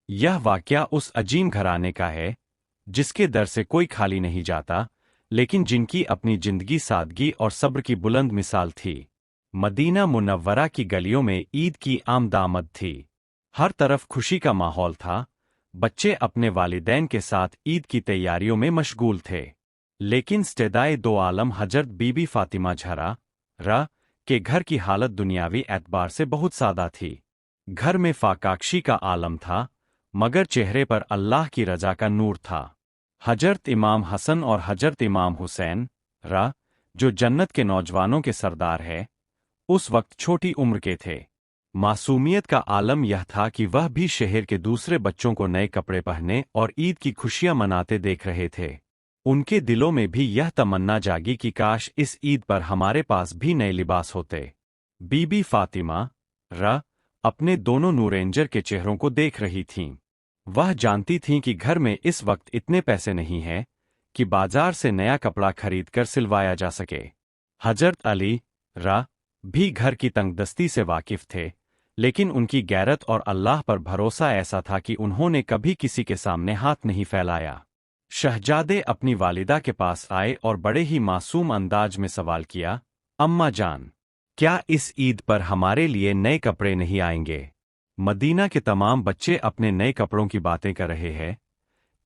यह वाकया उस अजीम घराने का है जिसके दर से कोई खाली नहीं जाता, लेकिन जिनकी अपनी जिंदगी सादगी और सब्र की बुलंद मिसाल थी। मदीना मुनव्वरा की गलियों में ईद की आमदामद थी। हर तरफ खुशी का माहौल था। बच्चे अपने वालिदैन के साथ ईद की तैयारियों में मशगूल थे। लेकिन स्टेदाए दो आलम हजरत बीबी फातिमा ज़हरा र के घर की हालत दुनियावी एतबार से बहुत सादा थी। घर में फाकाक्षी का आलम था, मगर चेहरे पर अल्लाह की रजा का नूर था। हजरत इमाम हसन और हजरत इमाम हुसैन र जो जन्नत के नौजवानों के सरदार है, उस वक्त छोटी उम्र के थे। मासूमियत का आलम यह था कि वह भी शहर के दूसरे बच्चों को नए कपड़े पहनने और ईद की खुशियां मनाते देख रहे थे। उनके दिलों में भी यह तमन्ना जागी कि काश इस ईद पर हमारे पास भी नए लिबास होते। बीबी फातिमा र अपने दोनों नूरेंजर के चेहरों को देख रही थीं। वह जानती थीं कि घर में इस वक्त इतने पैसे नहीं हैं कि बाजार से नया कपड़ा खरीदकर सिलवाया जा सके। हजरत अली र भी घर की तंगदस्ती से वाकिफ थे, लेकिन उनकी गैरत और अल्लाह पर भरोसा ऐसा था कि उन्होंने कभी किसी के सामने हाथ नहीं फैलाया। शहजादे अपनी वालिदा के पास आए और बड़े ही मासूम अंदाज में सवाल किया, अम्मा जान, क्या इस ईद पर हमारे लिए नए कपड़े नहीं आएंगे? मदीना के तमाम बच्चे अपने नए कपड़ों की बातें कर रहे हैं।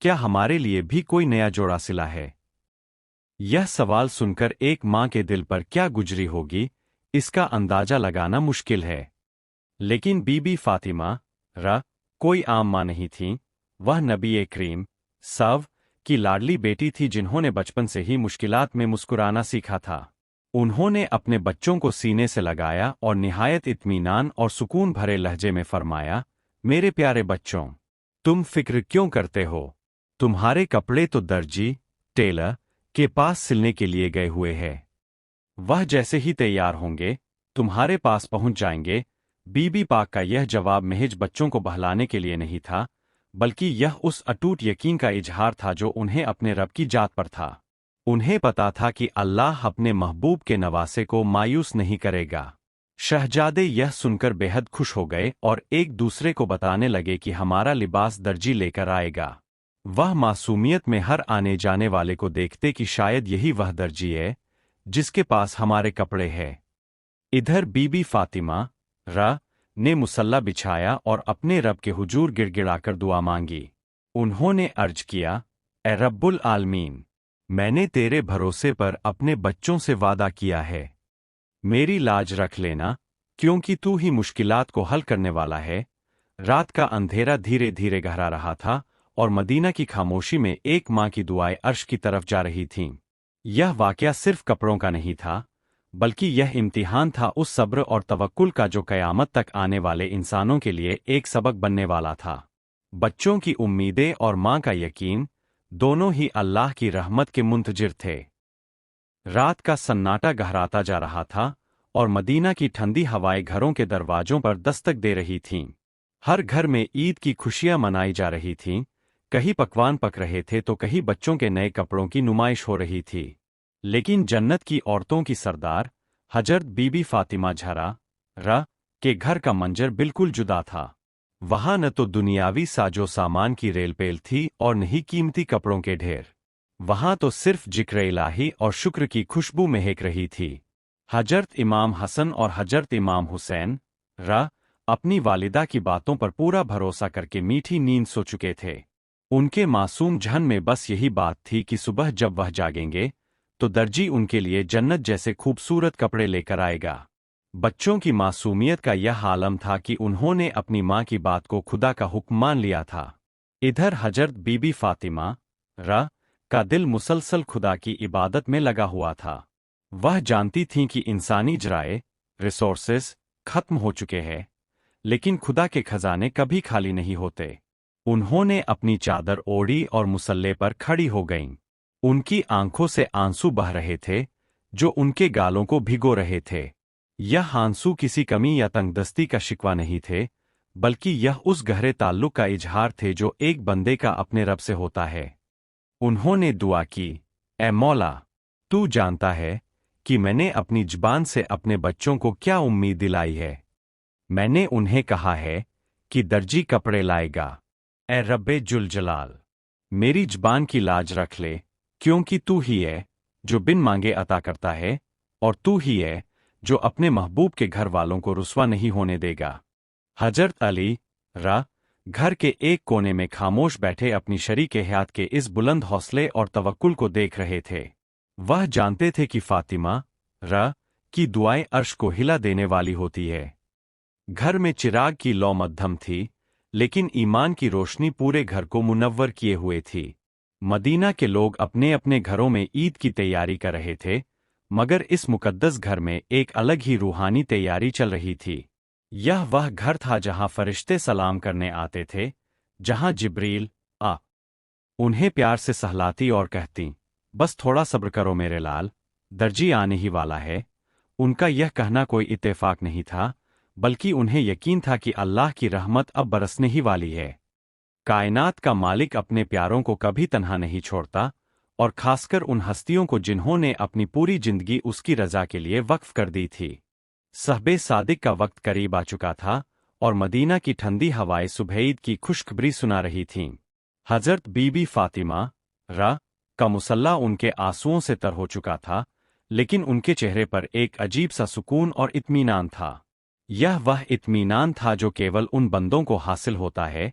क्या हमारे लिए भी कोई नया जोड़ा सिला है? यह सवाल सुनकर एक माँ के दिल पर क्या गुजरी होगी, इसका अंदाजा लगाना मुश्किल है। लेकिन बीबी फातिमा र कोई आम माँ नहीं थीं। वह नबी करीम सव की लाडली बेटी थी, जिन्होंने बचपन से ही मुश्किलात में मुस्कुराना सीखा था। उन्होंने अपने बच्चों को सीने से लगाया और निहायत इत्मीनान और सुकून भरे लहजे में फरमाया, मेरे प्यारे बच्चों, तुम फिक्र क्यों करते हो? तुम्हारे कपड़े तो दर्जी टेलर के पास सिलने के लिए गए हुए हैं। वह जैसे ही तैयार होंगे तुम्हारे पास पहुंच जाएंगे। बीबी पाक का यह जवाब महज बच्चों को बहलाने के लिए नहीं था, बल्कि यह उस अटूट यकीन का इजहार था जो उन्हें अपने रब की जात पर था। उन्हें पता था कि अल्लाह अपने महबूब के नवासे को मायूस नहीं करेगा। शहजादे यह सुनकर बेहद खुश हो गए और एक दूसरे को बताने लगे कि हमारा लिबास दर्जी लेकर आएगा। वह मासूमियत में हर आने जाने वाले को देखते कि शायद यही वह दर्जी है जिसके पास हमारे कपड़े हैं। इधर बीबी फातिमा र ने मुसल्ला बिछाया और अपने रब के हुजूर गिड़गिड़ाकर दुआ मांगी। उन्होंने अर्ज किया, ए रब्बुल आलमीन, मैंने तेरे भरोसे पर अपने बच्चों से वादा किया है। मेरी लाज रख लेना, क्योंकि तू ही मुश्किलात को हल करने वाला है। रात का अंधेरा धीरे धीरे गहरा रहा था और मदीना की खामोशी में एक माँ की दुआएं अर्श की तरफ जा रही थीं। यह वाकया सिर्फ कपड़ों का नहीं था, बल्कि यह इम्तिहान था उस सब्र और तवक्कुल का जो कयामत तक आने वाले इंसानों के लिए एक सबक बनने वाला था। बच्चों की उम्मीदें और माँ का यकीन दोनों ही अल्लाह की रहमत के मुंतजिर थे। रात का सन्नाटा गहराता जा रहा था और मदीना की ठंडी हवाएं घरों के दरवाजों पर दस्तक दे रही थीं। हर घर में ईद की खुशियां मनाई जा रही थीं। कहीं पकवान पक रहे थे तो कहीं बच्चों के नए कपड़ों की नुमाइश हो रही थी। लेकिन जन्नत की औरतों की सरदार हजरत बीबी फातिमा ज़हरा र के घर का मंजर बिल्कुल जुदा था। वहां न तो दुनियावी साजो सामान की रेलपेल थी और न ही कीमती कपड़ों के ढेर। वहां तो सिर्फ जिक्र इलाही और शुक्र की खुशबू महक रही थी। हजरत इमाम हसन और हजरत इमाम हुसैन र अपनी वालिदा की बातों पर पूरा भरोसा करके मीठी नींद सो चुके थे। उनके मासूम जहन में बस यही बात थी कि सुबह जब वह जागेंगे तो दर्जी उनके लिए जन्नत जैसे खूबसूरत कपड़े लेकर आएगा। बच्चों की मासूमियत का यह आलम था कि उन्होंने अपनी माँ की बात को खुदा का हुक्म मान लिया था। इधर हजरत बीबी फातिमा र का दिल मुसलसल खुदा की इबादत में लगा हुआ था। वह जानती थीं कि इंसानी जराए रिसोर्सेस खत्म हो चुके हैं, लेकिन खुदा के खजाने कभी खाली नहीं होते। उन्होंने अपनी चादर ओढ़ी और मुसल्ले पर खड़ी हो गईं। उनकी आंखों से आंसू बह रहे थे जो उनके गालों को भिगो रहे थे। यह आंसू किसी कमी या तंगदस्ती का शिकवा नहीं थे, बल्कि यह उस गहरे ताल्लुक का इजहार थे जो एक बंदे का अपने रब से होता है। उन्होंने दुआ की, ए मौला, तू जानता है कि मैंने अपनी ज़बान से अपने बच्चों को क्या उम्मीद दिलाई है। मैंने उन्हें कहा है कि दर्जी कपड़े लाएगा, ए रब्बे जुल जलाल, मेरी ज़बान की लाज रख ले, क्योंकि तू ही है जो बिन मांगे अता करता है, और तू ही है जो अपने महबूब के घर वालों को रुस्वा नहीं होने देगा। हजरत अली घर के एक कोने में खामोश बैठे अपनी शरीके हयात के इस बुलंद हौसले और तवक्कुल को देख रहे थे। वह जानते थे कि फातिमा की दुआएं अर्श को हिला देने वाली होती है। घर में चिराग की लौ मध्यम थी, लेकिन ईमान की रोशनी पूरे घर को मुनव्वर किए हुए थी। मदीना के लोग अपने अपने घरों में ईद की तैयारी कर रहे थे, मगर इस मुकद्दस घर में एक अलग ही रूहानी तैयारी चल रही थी। यह वह घर था जहां फरिश्ते सलाम करने आते थे, जहां जिब्रील उन्हें प्यार से सहलाती और कहती, बस थोड़ा सब्र करो मेरे लाल, दर्जी आने ही वाला है। उनका यह कहना कोई इत्तेफाक नहीं था, बल्कि उन्हें यकीन था कि अल्लाह की रहमत अब बरसने ही वाली है। कायनात का मालिक अपने प्यारों को कभी तन्हा नहीं छोड़ता, और खासकर उन हस्तियों को जिन्होंने अपनी पूरी जिंदगी उसकी रजा के लिए वक्फ कर दी थी। सहबे सादिक का वक्त करीब आ चुका था, और मदीना की ठंडी हवाएं सुबह की खुशखबरी सुना रही थीं। हजरत बीबी फातिमा का मुसल्ला उनके आंसुओं से तर हो चुका था, लेकिन उनके चेहरे पर एक अजीब सा सुकून और इत्मीनान था। यह वह इत्मीनान था जो केवल उन बंदों को हासिल होता है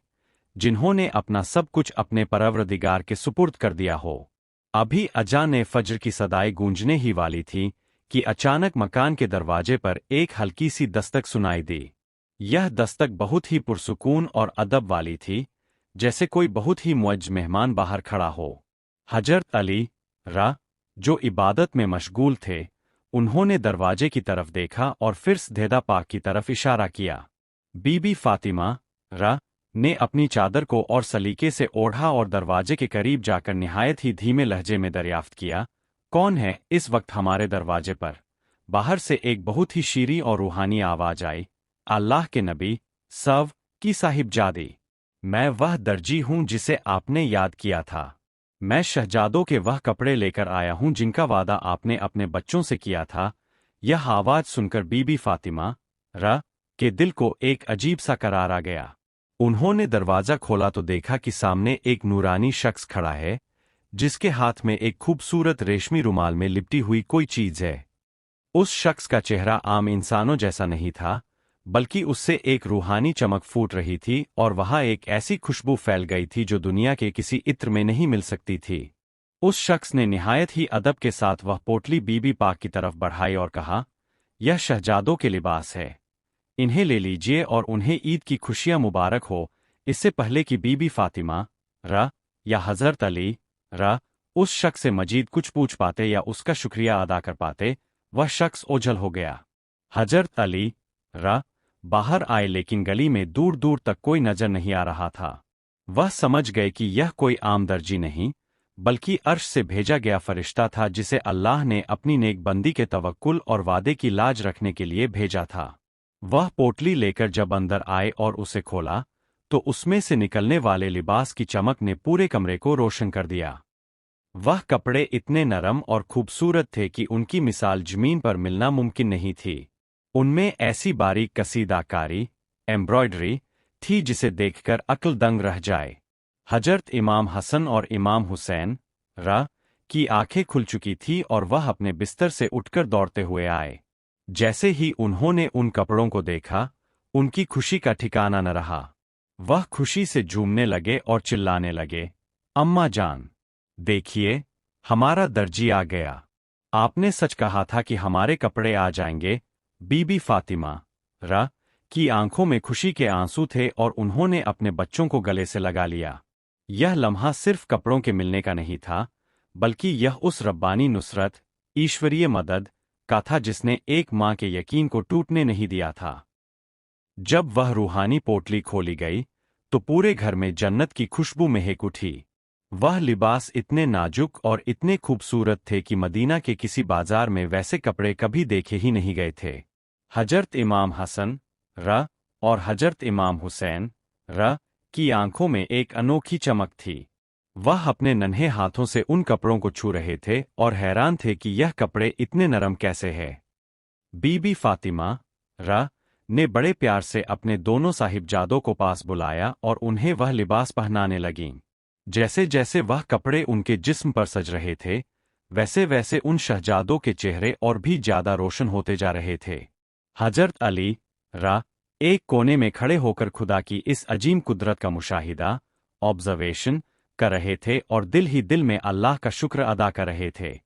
जिन्होंने अपना सब कुछ अपने परवरदिगार के सुपुर्द कर दिया हो। अभी अजान फज्र की सदाएं गूंजने ही वाली थी कि अचानक मकान के दरवाजे पर एक हल्की सी दस्तक सुनाई दी। यह दस्तक बहुत ही पुरसुकून और अदब वाली थी, जैसे कोई बहुत ही मुअज्ज मेहमान बाहर खड़ा हो। हजरत अली जो इबादत में मशगूल थे, उन्होंने दरवाजे की तरफ देखा और फिर सधेदा पाक की तरफ इशारा किया। बीबी फातिमा ने अपनी चादर को और सलीके से ओढ़ा और दरवाजे के करीब जाकर निहायत ही धीमे लहजे में दरियाफ्त किया, कौन है इस वक्त हमारे दरवाजे पर? बाहर से एक बहुत ही शीरी और रूहानी आवाज आई, अल्लाह के नबी सव की साहिबजादी, मैं वह दर्जी हूं जिसे आपने याद किया था। मैं शहजादों के वह कपड़े लेकर आया हूं जिनका वादा आपने अपने बच्चों से किया था। यह आवाज सुनकर बीबी फातिमा के दिल को एक अजीब सा करार आ गया। उन्होंने दरवाजा खोला तो देखा कि सामने एक नूरानी शख्स खड़ा है, जिसके हाथ में एक खूबसूरत रेशमी रुमाल में लिपटी हुई कोई चीज है। उस शख्स का चेहरा आम इंसानों जैसा नहीं था, बल्कि उससे एक रूहानी चमक फूट रही थी, और वहां एक ऐसी खुशबू फैल गई थी जो दुनिया के किसी इत्र में नहीं मिल सकती थी। उस शख्स ने निहायत ही अदब के साथ वह पोटली बीबी पाक की तरफ बढ़ाई और कहा, यह शहजादों के लिबास है, इन्हें ले लीजिए और उन्हें ईद की खुशियां मुबारक हो। इससे पहले कि बीबी फातिमा या हजरत अली उस शख्स से मजीद कुछ पूछ पाते या उसका शुक्रिया अदा कर पाते, वह शख्स ओझल हो गया। हजरत अली बाहर आए, लेकिन गली में दूर दूर तक कोई नजर नहीं आ रहा था। वह समझ गए कि यह कोई आम दर्जी नहीं, बल्कि अर्श से भेजा गया फरिश्ता था जिसे अल्लाह ने अपनी नेक बंदी के तवक्कुल और वादे की लाज रखने के लिए भेजा था। वह पोटली लेकर जब अंदर आए और उसे खोला, तो उसमें से निकलने वाले लिबास की चमक ने पूरे कमरे को रोशन कर दिया। वह कपड़े इतने नरम और खूबसूरत थे कि उनकी मिसाल जमीन पर मिलना मुमकिन नहीं थी। उनमें ऐसी बारीक कसीदाकारी एम्ब्रॉयडरी थी जिसे देखकर अक्ल दंग रह जाए। हजरत इमाम हसन और इमाम हुसैन की आंखें खुल चुकी थी और वह अपने बिस्तर से उठकर दौड़ते हुए आए। जैसे ही उन्होंने उन कपड़ों को देखा, उनकी खुशी का ठिकाना न रहा। वह खुशी से झूमने लगे और चिल्लाने लगे, अम्मा जान, देखिए, हमारा दर्जी आ गया। आपने सच कहा था कि हमारे कपड़े आ जाएंगे। बीबी फातिमा की आंखों में खुशी के आंसू थे और उन्होंने अपने बच्चों को गले से लगा लिया। यह लम्हा सिर्फ कपड़ों के मिलने का नहीं था, बल्कि यह उस रब्बानी नुसरत, ईश्वरीय मदद का था जिसने एक मां के यकीन को टूटने नहीं दिया था। जब वह रूहानी पोटली खोली गई, तो पूरे घर में जन्नत की खुशबू महक उठी। वह लिबास इतने नाजुक और इतने खूबसूरत थे कि मदीना के किसी बाजार में वैसे कपड़े कभी देखे ही नहीं गए थे। हजरत इमाम हसन और हजरत इमाम हुसैन की आंखों में एक अनोखी चमक थी। वह अपने नन्हे हाथों से उन कपड़ों को छू रहे थे और हैरान थे कि यह कपड़े इतने नरम कैसे हैं। बीबी फातिमा نے बड़े प्यार से अपने दोनों साहिबजादों को पास बुलाया और उन्हें वह लिबास पहनाने लगीं। जैसे जैसे वह कपड़े उनके जिस्म पर सज रहे थे, वैसे वैसे उन शहजादों के चेहरे और भी ज्यादा रोशन होते जा रहे थे। हजरत अली रा एक कोने में खड़े होकर खुदा की इस अजीम कुदरत का मुशाहिदा ऑब्जर्वेशन कर रहे थे और दिल ही दिल में अल्लाह का शुक्र अदा कर रहे थे।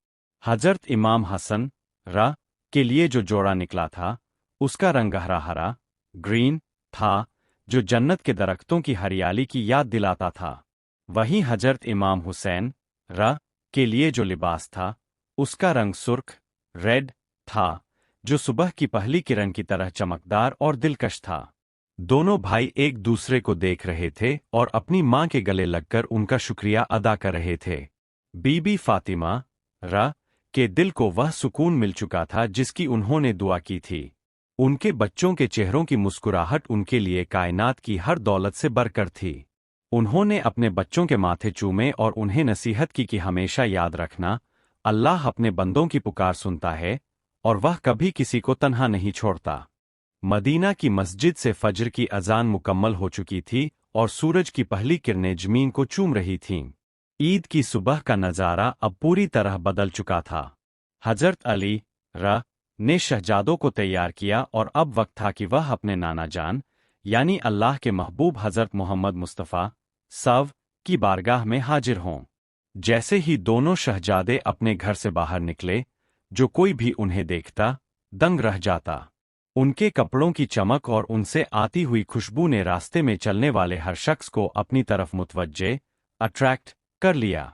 हजरत इमाम हसन रा के लिए जो जोड़ा निकला था, उसका रंग गहरा हरा ग्रीन था, जो जन्नत के दरख्तों की हरियाली की याद दिलाता था। वहीं हजरत इमाम हुसैन रा के लिए जो लिबास था, उसका रंग सुर्ख रेड था, जो सुबह की पहली किरण की तरह चमकदार और दिलकश था। दोनों भाई एक दूसरे को देख रहे थे और अपनी मां के गले लगकर उनका शुक्रिया अदा कर रहे थे। बीबी फातिमा रा के दिल को वह सुकून मिल चुका था जिसकी उन्होंने दुआ की थी। उनके बच्चों के चेहरों की मुस्कुराहट उनके लिए कायनात की हर दौलत से बढ़कर थी। उन्होंने अपने बच्चों के माथे चूमे और उन्हें नसीहत की कि हमेशा याद रखना, अल्लाह अपने बंदों की पुकार सुनता है और वह कभी किसी को तन्हा नहीं छोड़ता। मदीना की मस्जिद से फज्र की अजान मुकम्मल हो चुकी थी और सूरज की पहली किरणें जमीन को चूम रही थीं। ईद की सुबह का नज़ारा अब पूरी तरह बदल चुका था। हजरत अली रा ने शहजादों को तैयार किया और अब वक्त था कि वह अपने नाना जान यानी अल्लाह के महबूब हजरत मोहम्मद मुस्तफ़ा सव की बारगाह में हाजिर हों। जैसे ही दोनों शहजादे अपने घर से बाहर निकले, जो कोई भी उन्हें देखता दंग रह जाता। उनके कपड़ों की चमक और उनसे आती हुई खुशबू ने रास्ते में चलने वाले हर शख्स को अपनी तरफ मुतवज्जे अट्रैक्ट कर लिया।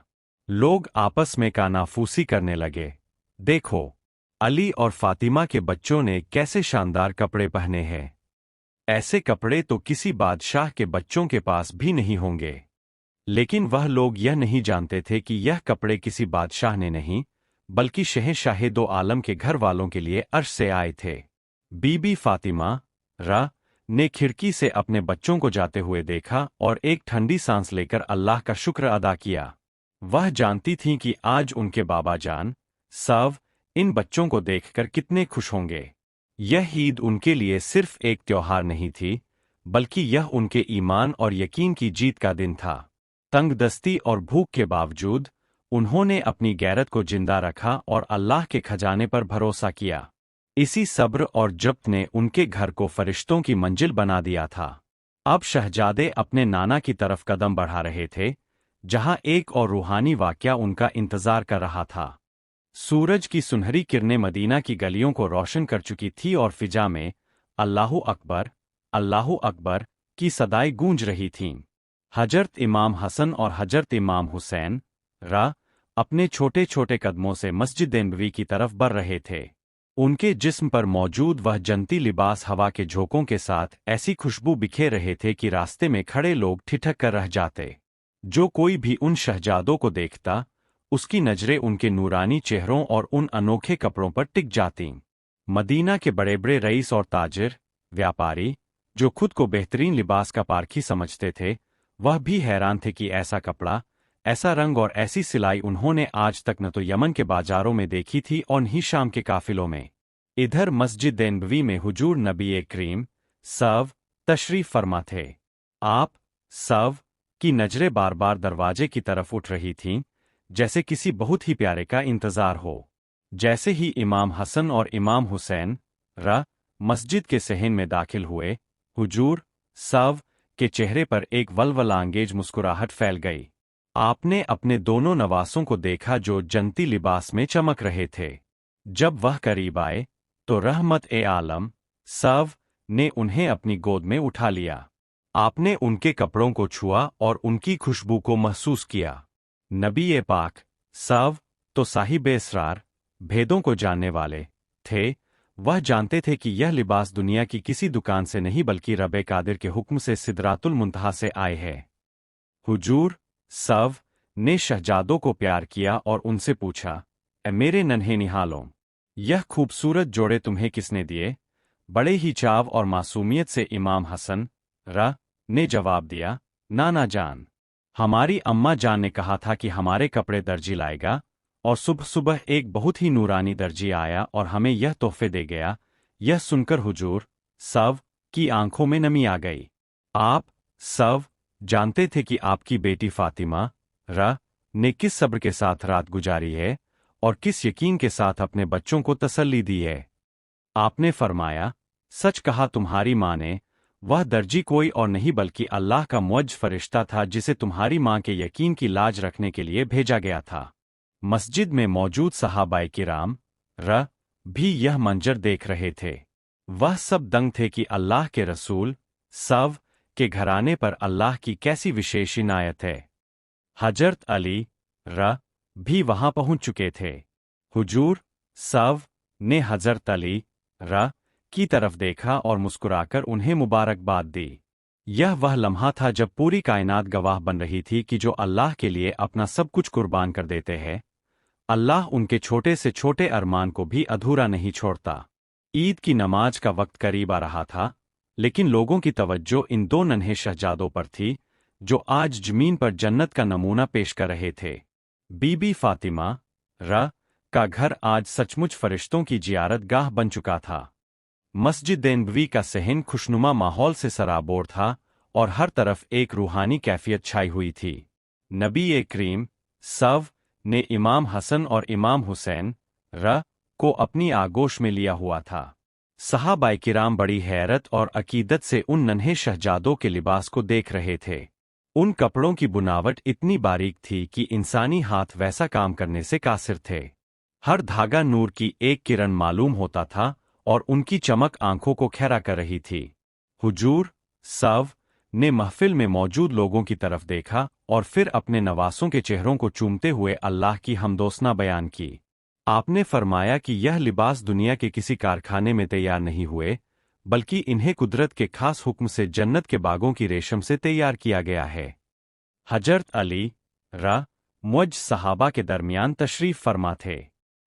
लोग आपस में कानाफूसी करने लगे, देखो अली और फातिमा के बच्चों ने कैसे शानदार कपड़े पहने हैं। ऐसे कपड़े तो किसी बादशाह के बच्चों के पास भी नहीं होंगे। लेकिन वह लोग यह नहीं जानते थे कि यह कपड़े किसी बादशाह ने नहीं, बल्कि शहंशाह दो आलम के घर वालों के लिए अर्श से आए थे। बीबी फातिमा रा ने खिड़की से अपने बच्चों को जाते हुए देखा और एक ठंडी सांस लेकर अल्लाह का शुक्र अदा किया। वह जानती थीं कि आज उनके बाबा जान सव इन बच्चों को देखकर कितने खुश होंगे। यह ईद उनके लिए सिर्फ एक त्योहार नहीं थी, बल्कि यह उनके ईमान और यकीन की जीत का दिन था। तंगदस्ती और भूख के बावजूद उन्होंने अपनी गैरत को जिंदा रखा और अल्लाह के खजाने पर भरोसा किया। इसी सब्र और जब्त ने उनके घर को फरिश्तों की मंजिल बना दिया था। अब शहजादे अपने नाना की तरफ कदम बढ़ा रहे थे, जहां एक और रूहानी वाक़या उनका इंतजार कर रहा था। सूरज की सुनहरी किरणें मदीना की गलियों को रोशन कर चुकी थी और फिजा में अल्लाहु अकबर की सदाएं गूंज रही थीं। हजरत इमाम हसन और हजरत इमाम हुसैन रा अपने छोटे छोटे कदमों से मस्जिद नबवी की तरफ बढ़ रहे थे। उनके जिस्म पर मौजूद वह जन्नती लिबास हवा के झोंकों के साथ ऐसी खुशबू बिखेर रहे थे कि रास्ते में खड़े लोग ठिठक कर रह जाते। जो कोई भी उन शहजादों को देखता, उसकी नजरें उनके नूरानी चेहरों और उन अनोखे कपड़ों पर टिक जातीं। मदीना के बड़े बड़े रईस और ताजिर व्यापारी, जो खुद को बेहतरीन लिबास का पारखी समझते थे, वह भी हैरान थे कि ऐसा कपड़ा, ऐसा रंग और ऐसी सिलाई उन्होंने आज तक न तो यमन के बाजारों में देखी थी और न ही शाम के काफिलों में। इधर मस्जिद नबवी में हुजूर नबी करीम सव तशरीफ फरमा थे। आप सव की नजरें बार बार दरवाजे की तरफ उठ रही थीं, जैसे किसी बहुत ही प्यारे का इंतजार हो। जैसे ही इमाम हसन और इमाम हुसैन रा मस्जिद के सहन में दाखिल हुए, हुजूर सव के चेहरे पर एक वल्वलांगेज मुस्कुराहट फैल गई। आपने अपने दोनों नवासों को देखा जो जन्नती लिबास में चमक रहे थे। जब वह करीब आए तो रहमत-ए-आलम सव ने उन्हें अपनी गोद में उठा लिया। आपने उनके कपड़ों को छुआ और उनकी खुशबू को महसूस किया। नबी पाक सव तो साहिब-ए-इसरार भेदों को जानने वाले थे। वह जानते थे कि यह लिबास दुनिया की किसी दुकान से नहीं बल्कि रब कादिर के हुक्म से सिदरातुल मुंतहा से आए हैं। हुजूर सव ने शहजादों को प्यार किया और उनसे पूछा, ए मेरे नन्हे निहालों, यह खूबसूरत जोड़े तुम्हें किसने दिए? बड़े ही चाव और मासूमियत से इमाम हसन रा ने जवाब दिया, नाना जान, हमारी अम्मा जान ने कहा था कि हमारे कपड़े दर्जी लाएगा, और सुबह सुबह एक बहुत ही नूरानी दर्जी आया और हमें यह तोहफे दे गया। यह सुनकर हुजूर सव की आंखों में नमी आ गई। आप सव जानते थे कि आपकी बेटी फातिमा ने किस सब्र के साथ रात गुजारी है और किस यकीन के साथ अपने बच्चों को तसल्ली दी है। आपने फरमाया, सच कहा तुम्हारी माँ ने, वह दर्जी कोई और नहीं बल्कि अल्लाह का मुअज्ज फरिश्ता था जिसे तुम्हारी माँ के यकीन की लाज रखने के लिए भेजा गया था। मस्जिद में मौजूद सहाबाए किराम भी यह मंजर देख रहे थे। वह सब दंग थे कि अल्लाह के रसूल सव के घराने पर अल्लाह की कैसी विशेष इनायत है। हजरत अली भी वहां पहुंच चुके थे। हुजूर सव ने हजरत अली की तरफ देखा और मुस्कुराकर उन्हें मुबारकबाद दी। यह वह लम्हा था जब पूरी कायनात गवाह बन रही थी कि जो अल्लाह के लिए अपना सब कुछ कुर्बान कर देते हैं, अल्लाह उनके छोटे से छोटे अरमान को भी अधूरा नहीं छोड़ता। ईद की नमाज का वक्त करीब आ रहा था, लेकिन लोगों की तवज्जो इन दो नन्हे शहजादों पर थी जो आज जमीन पर जन्नत का नमूना पेश कर रहे थे। बीबी फातिमा का घर आज सचमुच फरिश्तों की जियारत गाह बन चुका था। मस्जिद नबवी का सहन खुशनुमा माहौल से सराबोर था और हर तरफ एक रूहानी कैफियत छाई हुई थी। नबी करीम सव ने इमाम हसन और इमाम हुसैन को अपनी आगोश में लिया हुआ था। सहाबाए किराम बड़ी हैरत और अकीदत से उन नन्हे शहजादों के लिबास को देख रहे थे। उन कपड़ों की बुनावट इतनी बारीक थी कि इंसानी हाथ वैसा काम करने से कासिर थे। हर धागा नूर की एक किरण मालूम होता था और उनकी चमक आंखों को खैरा कर रही थी। हुजूर सव ने महफिल में मौजूद लोगों की तरफ देखा और फिर अपने नवासों के चेहरों को चूमते हुए अल्लाह की हमदोसना बयान की। आपने फरमाया कि यह लिबास दुनिया के किसी कारखाने में तैयार नहीं हुए, बल्कि इन्हें कुदरत के खास हुक्म से जन्नत के बागों की रेशम से तैयार किया गया है। हजरत अली मुअज्ज सहाबा के दरमियान तशरीफ फरमा थे।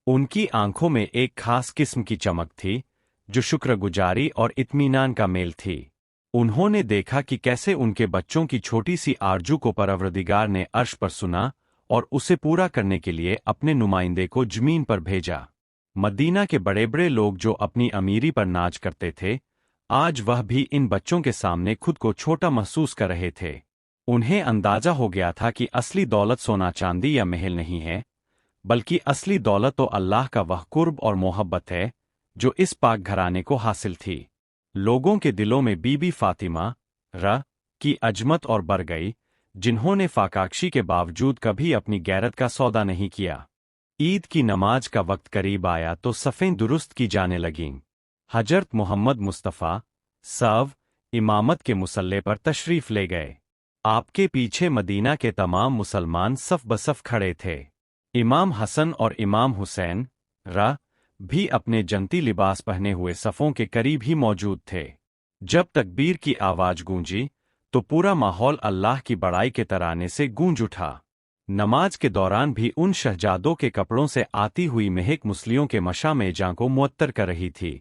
उनकी आंखों में एक खास किस्म की चमक थी जो शुक्रगुजारी और इत्मीनान का मेल थी। उन्होंने देखा कि कैसे उनके बच्चों की छोटी सी आरजू को परवरदिगार ने अर्श पर सुना और उसे पूरा करने के लिए अपने नुमाइंदे को जमीन पर भेजा। मदीना के बड़े बड़े लोग जो अपनी अमीरी पर नाज करते थे, आज वह भी इन बच्चों के सामने खुद को छोटा महसूस कर रहे थे। उन्हें अंदाजा हो गया था कि असली दौलत सोना चांदी या महल नहीं है, बल्कि असली दौलत तो अल्लाह का वह कुर्ब और मोहब्बत है जो इस पाक घराने को हासिल थी। लोगों के दिलों में बीबी फातिमा की अजमत और बढ़ गई, जिन्होंने फाकाक्षी के बावजूद कभी अपनी गैरत का सौदा नहीं किया। ईद की नमाज का वक्त करीब आया तो सफ़ें दुरुस्त की जाने लगीं। हजरत मोहम्मद मुस्तफ़ा सव इमामत के मुसल्ले पर तशरीफ़ ले गए। आपके पीछे मदीना के तमाम मुसलमान सफ बसफ खड़े थे। इमाम हसन और इमाम हुसैन भी अपने जनती लिबास पहने हुए सफ़ों के करीब ही मौजूद थे। जब तकबीर की आवाज़ गूंजी तो पूरा माहौल अल्लाह की बड़ाई के तराने से गूंज उठा। नमाज के दौरान भी उन शहजादों के कपड़ों से आती हुई महक मुस्लियों के मशामेजां को मुअत्तर कर रही थी।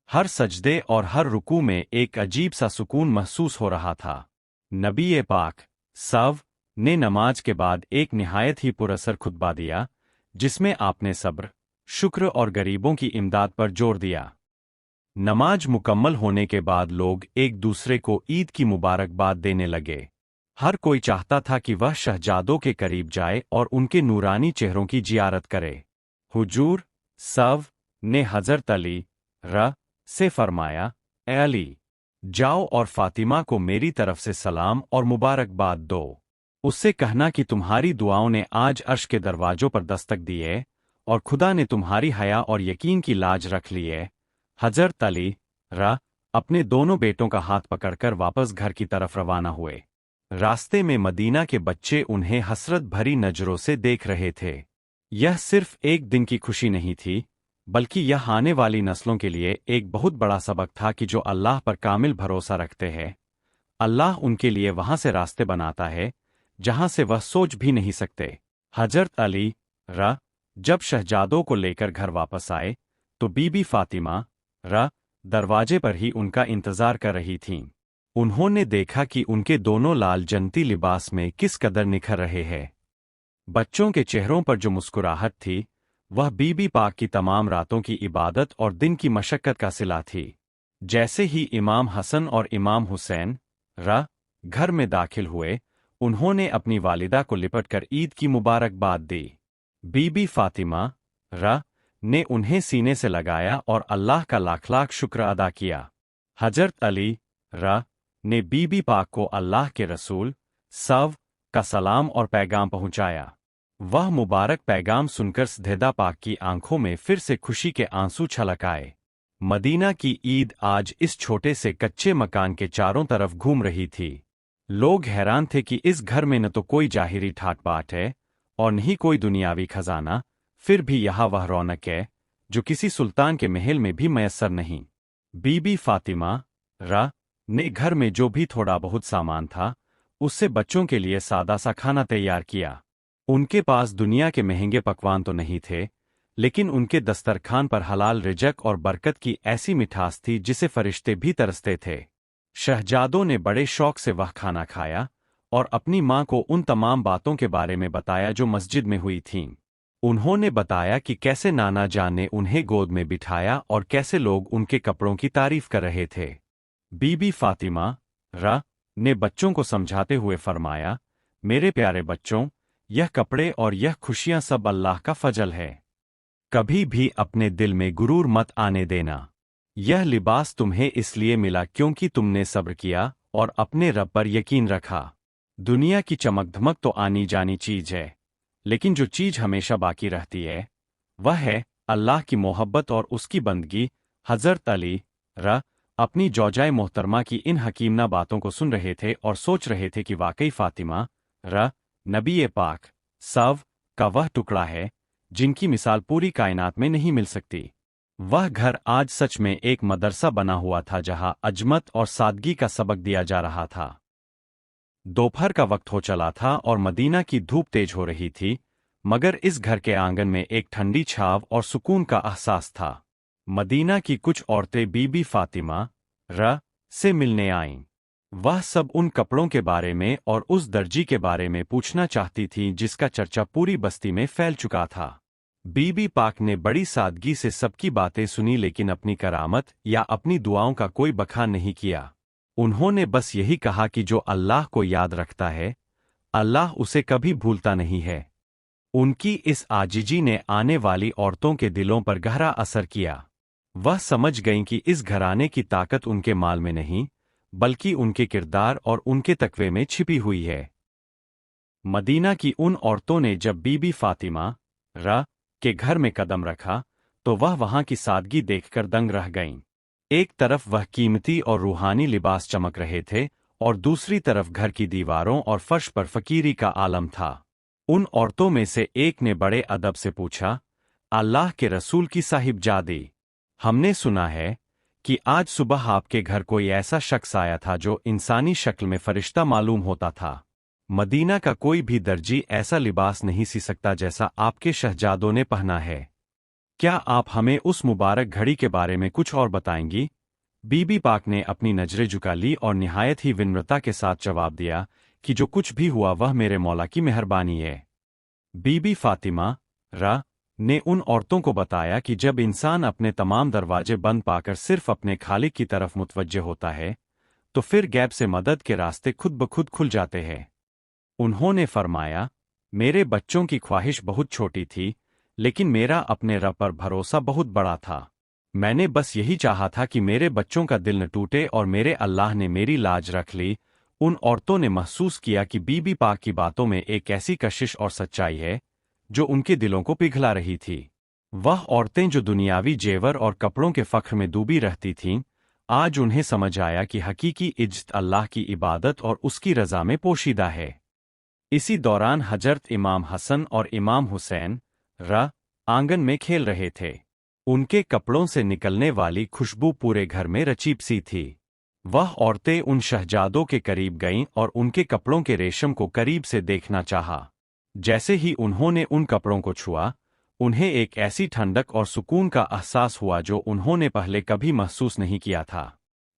हर सजदे और हर रुकू में एक अजीब सा सुकून महसूस हो रहा था। नबी पाक सव ने नमाज के बाद एक निहायत ही पुरअसर खुतबा दिया, जिसमें आपने सब्र, शुक्र और गरीबों की इमदाद पर जोर दिया। नमाज मुकम्मल होने के बाद लोग एक दूसरे को ईद की मुबारकबाद देने लगे। हर कोई चाहता था कि वह शहजादों के करीब जाए और उनके नूरानी चेहरों की जियारत करे। हुजूर सव ने हजरत अली से फरमाया, ए अली, जाओ और फातिमा को मेरी तरफ से सलाम और मुबारकबाद दो। उससे कहना कि तुम्हारी दुआओं ने आज अर्श के दरवाजों पर दस्तक दी है और खुदा ने तुम्हारी हया और यकीन की लाज रख ली है। हजरत अली अपने दोनों बेटों का हाथ पकड़कर वापस घर की तरफ रवाना हुए। रास्ते में मदीना के बच्चे उन्हें हसरत भरी नजरों से देख रहे थे। यह सिर्फ एक दिन की खुशी नहीं थी, बल्कि यह आने वाली नस्लों के लिए एक बहुत बड़ा सबक था कि जो अल्लाह पर कामिल भरोसा रखते हैं, अल्लाह उनके लिए वहां से रास्ते बनाता है जहां से वह सोच भी नहीं सकते। हजरत अली जब शहजादों को लेकर घर वापस आए तो बीबी फातिमा दरवाजे पर ही उनका इंतजार कर रही थीं। उन्होंने देखा कि उनके दोनों लाल जनती लिबास में किस कदर निखर रहे हैं। बच्चों के चेहरों पर जो मुस्कुराहट थी, वह बीबी पाक की तमाम रातों की इबादत और दिन की मशक्कत का सिला थी। जैसे ही इमाम हसन और इमाम हुसैन घर में दाखिल हुए, उन्होंने अपनी वालिदा को लिपटकर ईद की मुबारकबाद दी। बीबी फातिमा ने उन्हें सीने से लगाया और अल्लाह का लाख लाख शुक्र अदा किया। हजरत अली ने बीबी पाक को अल्लाह के रसूल का सलाम और पैगाम पहुंचाया। वह मुबारक पैगाम सुनकर सधेदा पाक की आंखों में फिर से खुशी के आंसू छलक आए। मदीना की ईद आज इस छोटे से कच्चे मकान के चारों तरफ घूम रही थी। लोग हैरान थे कि इस घर में न तो कोई जाहिरी ठाट बाट है और न ही कोई दुनियावी खजाना, फिर भी यहाँ वह रौनक है जो किसी सुल्तान के महल में भी मैसर नहीं। बीबी फातिमा ने घर में जो भी थोड़ा बहुत सामान था, उससे बच्चों के लिए सादा सा खाना तैयार किया। उनके पास दुनिया के महंगे पकवान तो नहीं थे, लेकिन उनके दस्तरखान पर हलाल रिजक और बरकत की ऐसी मिठास थी जिसे फरिश्ते भी तरसते थे। शहजादों ने बड़े शौक से वह खाना खाया और अपनी मां को उन तमाम बातों के बारे में बताया जो मस्जिद में हुई थीं। उन्होंने बताया कि कैसे नाना जान ने उन्हें गोद में बिठाया और कैसे लोग उनके कपड़ों की तारीफ कर रहे थे। बीबी फातिमा ने बच्चों को समझाते हुए फरमाया, मेरे प्यारे बच्चों, यह कपड़े और यह खुशियां सब अल्लाह का फजल है। कभी भी अपने दिल में गुरूर मत आने देना। यह लिबास तुम्हें इसलिए मिला क्योंकि तुमने सब्र किया और अपने रब पर यकीन रखा। दुनिया की चमक धमक तो आनी जानी चीज है, लेकिन जो चीज हमेशा बाकी रहती है वह है अल्लाह की मोहब्बत और उसकी बंदगी। हजरत अली अपनी जौजाए मोहतरमा की इन हकीमना बातों को सुन रहे थे और सोच रहे थे कि वाकई फातिमा नबी पाक का वह टुकड़ा है जिनकी मिसाल पूरी कायनात में नहीं मिल सकती। वह घर आज सच में एक मदरसा बना हुआ था जहां अजमत और सादगी का सबक दिया जा रहा था। दोपहर का वक्त हो चला था और मदीना की धूप तेज हो रही थी, मगर इस घर के आंगन में एक ठंडी छाव और सुकून का एहसास था। मदीना की कुछ औरतें बीबी फातिमा से मिलने आईं। वह सब उन कपड़ों के बारे में और उस दर्जी के बारे में पूछना चाहती थीं जिसका चर्चा पूरी बस्ती में फैल चुका था। बीबी पाक ने बड़ी सादगी से सबकी बातें सुनी, लेकिन अपनी करामत या अपनी दुआओं का कोई बखान नहीं किया। उन्होंने बस यही कहा कि जो अल्लाह को याद रखता है, अल्लाह उसे कभी भूलता नहीं है। उनकी इस आजिजी ने आने वाली औरतों के दिलों पर गहरा असर किया। वह समझ गईं कि इस घराने की ताकत उनके माल में नहीं, बल्कि उनके किरदार और उनके तकवे में छिपी हुई है। मदीना की उन औरतों ने जब बीबी फातिमा के घर में कदम रखा तो वह वहां की सादगी देखकर दंग रह गईं। एक तरफ वह कीमती और रूहानी लिबास चमक रहे थे और दूसरी तरफ घर की दीवारों और फर्श पर फकीरी का आलम था। उन औरतों में से एक ने बड़े अदब से पूछा, अल्लाह के रसूल की साहिबजादी, हमने सुना है कि आज सुबह आपके घर कोई ऐसा शख्स आया था जो इंसानी शक्ल में फरिश्ता मालूम होता था। मदीना का कोई भी दर्जी ऐसा लिबास नहीं सी सकता जैसा आपके शहजादों ने पहना है। क्या आप हमें उस मुबारक घड़ी के बारे में कुछ और बताएंगी? बीबी पाक ने अपनी नजरें झुका ली और निहायत ही विनम्रता के साथ जवाब दिया कि जो कुछ भी हुआ वह मेरे मौला की मेहरबानी है। बीबी फातिमा ने उन औरतों को बताया कि जब इंसान अपने तमाम दरवाजे बंद पाकर सिर्फ अपने खालिक की तरफ मुतवज्जे होता है, तो फिर गैब से मदद के रास्ते खुद ब खुद खुल जाते हैं। उन्होंने फरमाया, मेरे बच्चों की ख्वाहिश बहुत छोटी थी, लेकिन मेरा अपने रब पर भरोसा बहुत बड़ा था। मैंने बस यही चाहा था कि मेरे बच्चों का दिल न टूटे और मेरे अल्लाह ने मेरी लाज रख ली। उन औरतों ने महसूस किया कि बीबी पाक की बातों में एक ऐसी कशिश और सच्चाई है जो उनके दिलों को पिघला रही थी। वह औरतें जो दुनियावी जेवर और कपड़ों के फख्र में डूबी रहती थीं, आज उन्हें समझ आया कि हकीकी इज्जत अल्लाह की इबादत और उसकी रज़ा में पोशीदा है। इसी दौरान हजरत इमाम हसन और इमाम हुसैन आंगन में खेल रहे थे। उनके कपड़ों से निकलने वाली खुशबू पूरे घर में रचीप सी थी। वह औरतें उन शहजादों के करीब गईं और उनके कपड़ों के रेशम को करीब से देखना चाहा। जैसे ही उन्होंने उन कपड़ों को छुआ, उन्हें एक ऐसी ठंडक और सुकून का एहसास हुआ जो उन्होंने पहले कभी महसूस नहीं किया था।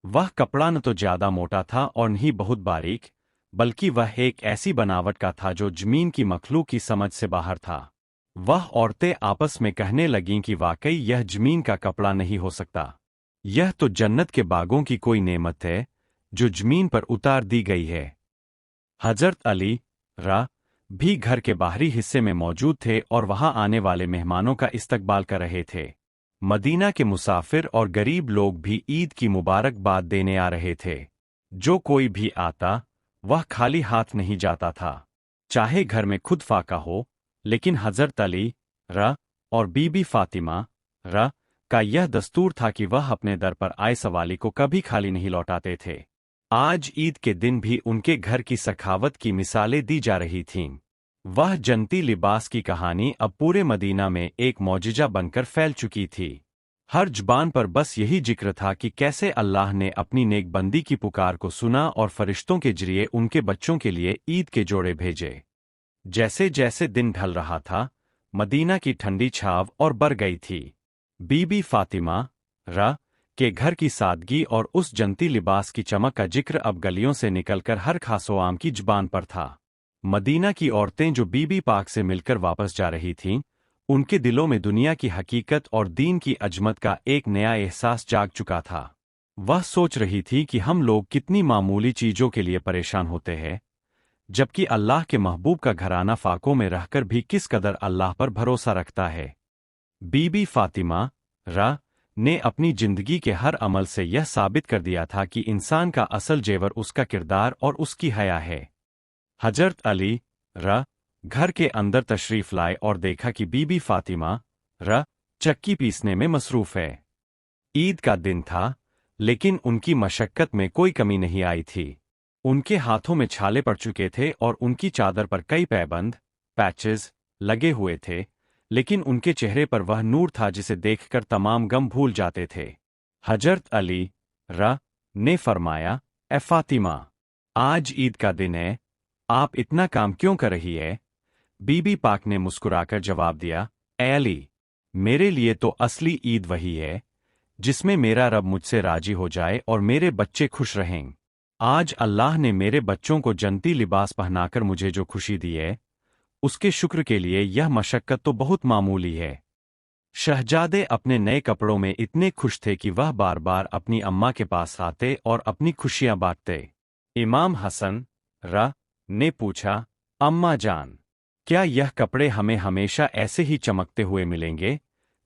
वह कपड़ा न तो ज्यादा मोटा था और न ही बहुत बारीक, बल्कि वह एक ऐसी बनावट का था जो जमीन की मखलूक की समझ से बाहर था। वह औरतें आपस में कहने लगीं कि वाकई यह जमीन का कपड़ा नहीं हो सकता। यह तो जन्नत के बागों की कोई नेमत है जो जमीन पर उतार दी गई है। हजरत अली रा भी घर के बाहरी हिस्से में मौजूद थे और वहां आने वाले मेहमानों का इस्तकबाल कर रहे थे। मदीना के मुसाफिर और गरीब लोग भी ईद की मुबारकबाद देने आ रहे थे। जो कोई भी आता वह खाली हाथ नहीं जाता था, चाहे घर में खुद फाका हो, लेकिन हजरत अली रा और बीबी फातिमा रा का यह दस्तूर था कि वह अपने दर पर आए सवाली को कभी खाली नहीं लौटाते थे। आज ईद के दिन भी उनके घर की सखावत की मिसालें दी जा रही थीं। वह जन्नती लिबास की कहानी अब पूरे मदीना में एक मौजिजा बनकर फैल चुकी थी। हर जुबान पर बस यही जिक्र था कि कैसे अल्लाह ने अपनी नेकबंदी की पुकार को सुना और फरिश्तों के जरिए उनके बच्चों के लिए ईद के जोड़े भेजे। जैसे जैसे दिन ढल रहा था, मदीना की ठंडी छाव और बढ़ गई थी। बीबी फातिमा रा के घर की सादगी और उस जन्नती लिबास की चमक का जिक्र अब गलियों से निकलकर हर खासोआम की जुबान पर था। मदीना की औरतें जो बीबी पाक से मिलकर वापस जा रही थीं, उनके दिलों में दुनिया की हकीकत और दीन की अजमत का एक नया एहसास जाग चुका था। वह सोच रही थी कि हम लोग कितनी मामूली चीजों के लिए परेशान होते हैं, जबकि अल्लाह के महबूब का घराना फाकों में रहकर भी किस कदर अल्लाह पर भरोसा रखता है। बीबी फातिमा रा ने अपनी जिंदगी के हर अमल से यह साबित कर दिया था कि इंसान का असल जेवर उसका किरदार और उसकी हया है। हजरत अली रा घर के अंदर तशरीफ लाए और देखा कि बीबी फातिमा रा चक्की पीसने में मसरूफ है। ईद का दिन था, लेकिन उनकी मशक्कत में कोई कमी नहीं आई थी। उनके हाथों में छाले पड़ चुके थे और उनकी चादर पर कई पैबंद पैचेस लगे हुए थे, लेकिन उनके चेहरे पर वह नूर था जिसे देखकर तमाम गम भूल जाते थे। हजरत अली रा ने फरमाया, ए फातिमा, आज ईद का दिन है, आप इतना काम क्यों कर रही है? बीबी पाक ने मुस्कुराकर जवाब दिया, ए अली, मेरे लिए तो असली ईद वही है जिसमें मेरा रब मुझसे राजी हो जाए और मेरे बच्चे खुश रहें। आज अल्लाह ने मेरे बच्चों को जन्नती लिबास पहनाकर मुझे जो खुशी दी है, उसके शुक्र के लिए यह मशक्कत तो बहुत मामूली है। शहजादे अपने नए कपड़ों में इतने खुश थे कि वह बार बार अपनी अम्मा के पास आते और अपनी खुशियां बांटते। इमाम हसन रा ने पूछा, अम्मा जान, क्या यह कपड़े हमें हमेशा ऐसे ही चमकते हुए मिलेंगे?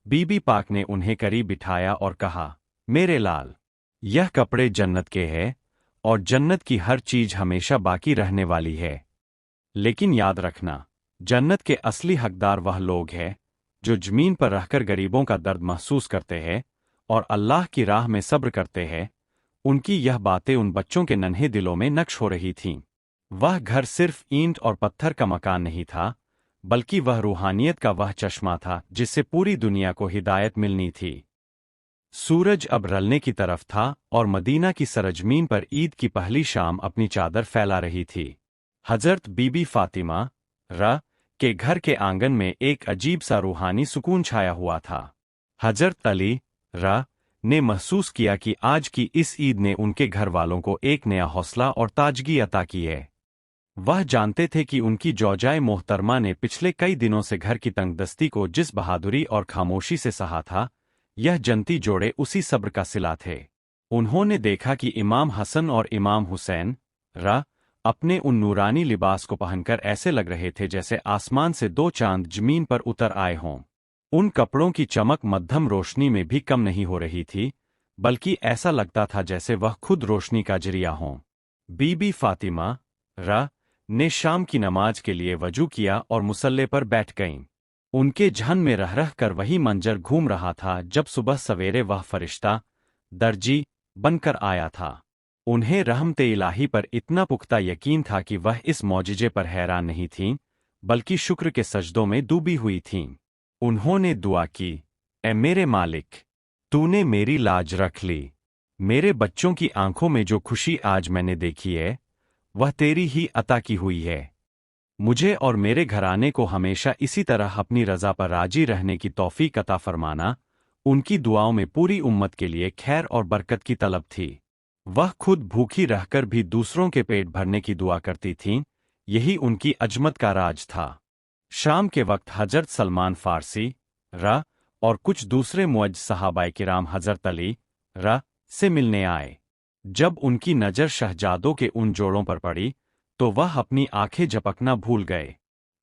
बीबी पाक ने उन्हें करीब बिठाया और कहा, मेरे लाल, यह कपड़े जन्नत के हैं और जन्नत की हर चीज हमेशा बाकी रहने वाली है। लेकिन याद रखना, जन्नत के असली हकदार वह लोग हैं जो जमीन पर रहकर गरीबों का दर्द महसूस करते हैं और अल्लाह की राह में सब्र करते हैं। उनकी यह बातें उन बच्चों के नन्हे दिलों में नक्श हो रही थीं। वह घर सिर्फ ईंट और पत्थर का मकान नहीं था, बल्कि वह रूहानियत का वह चश्मा था जिससे पूरी दुनिया को हिदायत मिलनी थी। सूरज अब रलने की तरफ था और मदीना की सरजमीन पर ईद की पहली शाम अपनी चादर फैला रही थी। हजरत बीबी फातिमा रा के घर के आंगन में एक अजीब सा रूहानी सुकून छाया हुआ था। हजरत अली रा ने महसूस किया कि आज की इस ईद ने उनके घर वालों को एक नया हौसला और ताजगी अता की है। वह जानते थे कि उनकी जौजाए मोहतरमा ने पिछले कई दिनों से घर की तंगदस्ती को जिस बहादुरी और खामोशी से सहा था, यह जन्नती जोड़े उसी सब्र का सिला थे। उन्होंने देखा कि इमाम हसन और इमाम हुसैन रा अपने उन नूरानी लिबास को पहनकर ऐसे लग रहे थे जैसे आसमान से दो चांद जमीन पर उतर आए हों। उन कपड़ों की चमक मध्यम रोशनी में भी कम नहीं हो रही थी, बल्कि ऐसा लगता था जैसे वह खुद रोशनी का जरिया हों। बीबी फातिमा रा ने शाम की नमाज के लिए वजू किया और मुसल्ले पर बैठ गईं। उनके जहन में रह रह कर वही मंजर घूम रहा था जब सुबह सवेरे वह फरिश्ता दर्जी बनकर आया था। उन्हें रहमते इलाही पर इतना पुख्ता यकीन था कि वह इस मौजिजे पर हैरान नहीं थीं, बल्कि शुक्र के सजदों में डूबी हुई थीं। उन्होंने दुआ की, ए मेरे मालिक, तूने मेरी लाज रख ली। मेरे बच्चों की आंखों में जो खुशी आज मैंने देखी है, वह तेरी ही अता की हुई है। मुझे और मेरे घराने को हमेशा इसी तरह अपनी रजा पर राजी रहने की तौफीक अता फरमाना। उनकी दुआओं में पूरी उम्मत के लिए खैर और बरकत की तलब थी। वह खुद भूखी रहकर भी दूसरों के पेट भरने की दुआ करती थीं, यही उनकी अजमत का राज था। शाम के वक्त हजरत सलमान फारसी रा और कुछ दूसरे मुअज्ज सहाबाए किराम हजरत अली र से मिलने आए। जब उनकी नज़र शहजादों के उन जोड़ों पर पड़ी तो वह अपनी आंखें झपकना भूल गए।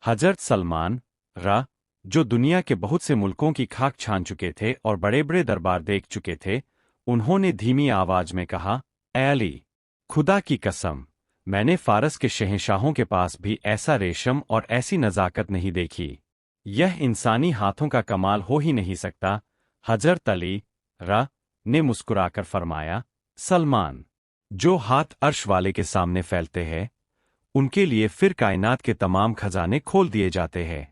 हजरत सलमान र जो दुनिया के बहुत से मुल्कों की खाक छान चुके थे और बड़े बड़े दरबार देख चुके थे, उन्होंने धीमी आवाज में कहा, ऐ अली, खुदा की कसम, मैंने फारस के शहंशाहों के पास भी ऐसा रेशम और ऐसी नज़ाकत नहीं देखी। यह इंसानी हाथों का कमाल हो ही नहीं सकता। हजरत अली र ने मुस्कुराकर फरमाया, सलमान, जो हाथ अर्श वाले के सामने फैलते हैं उनके लिए फिर कायनात के तमाम खजाने खोल दिए जाते हैं।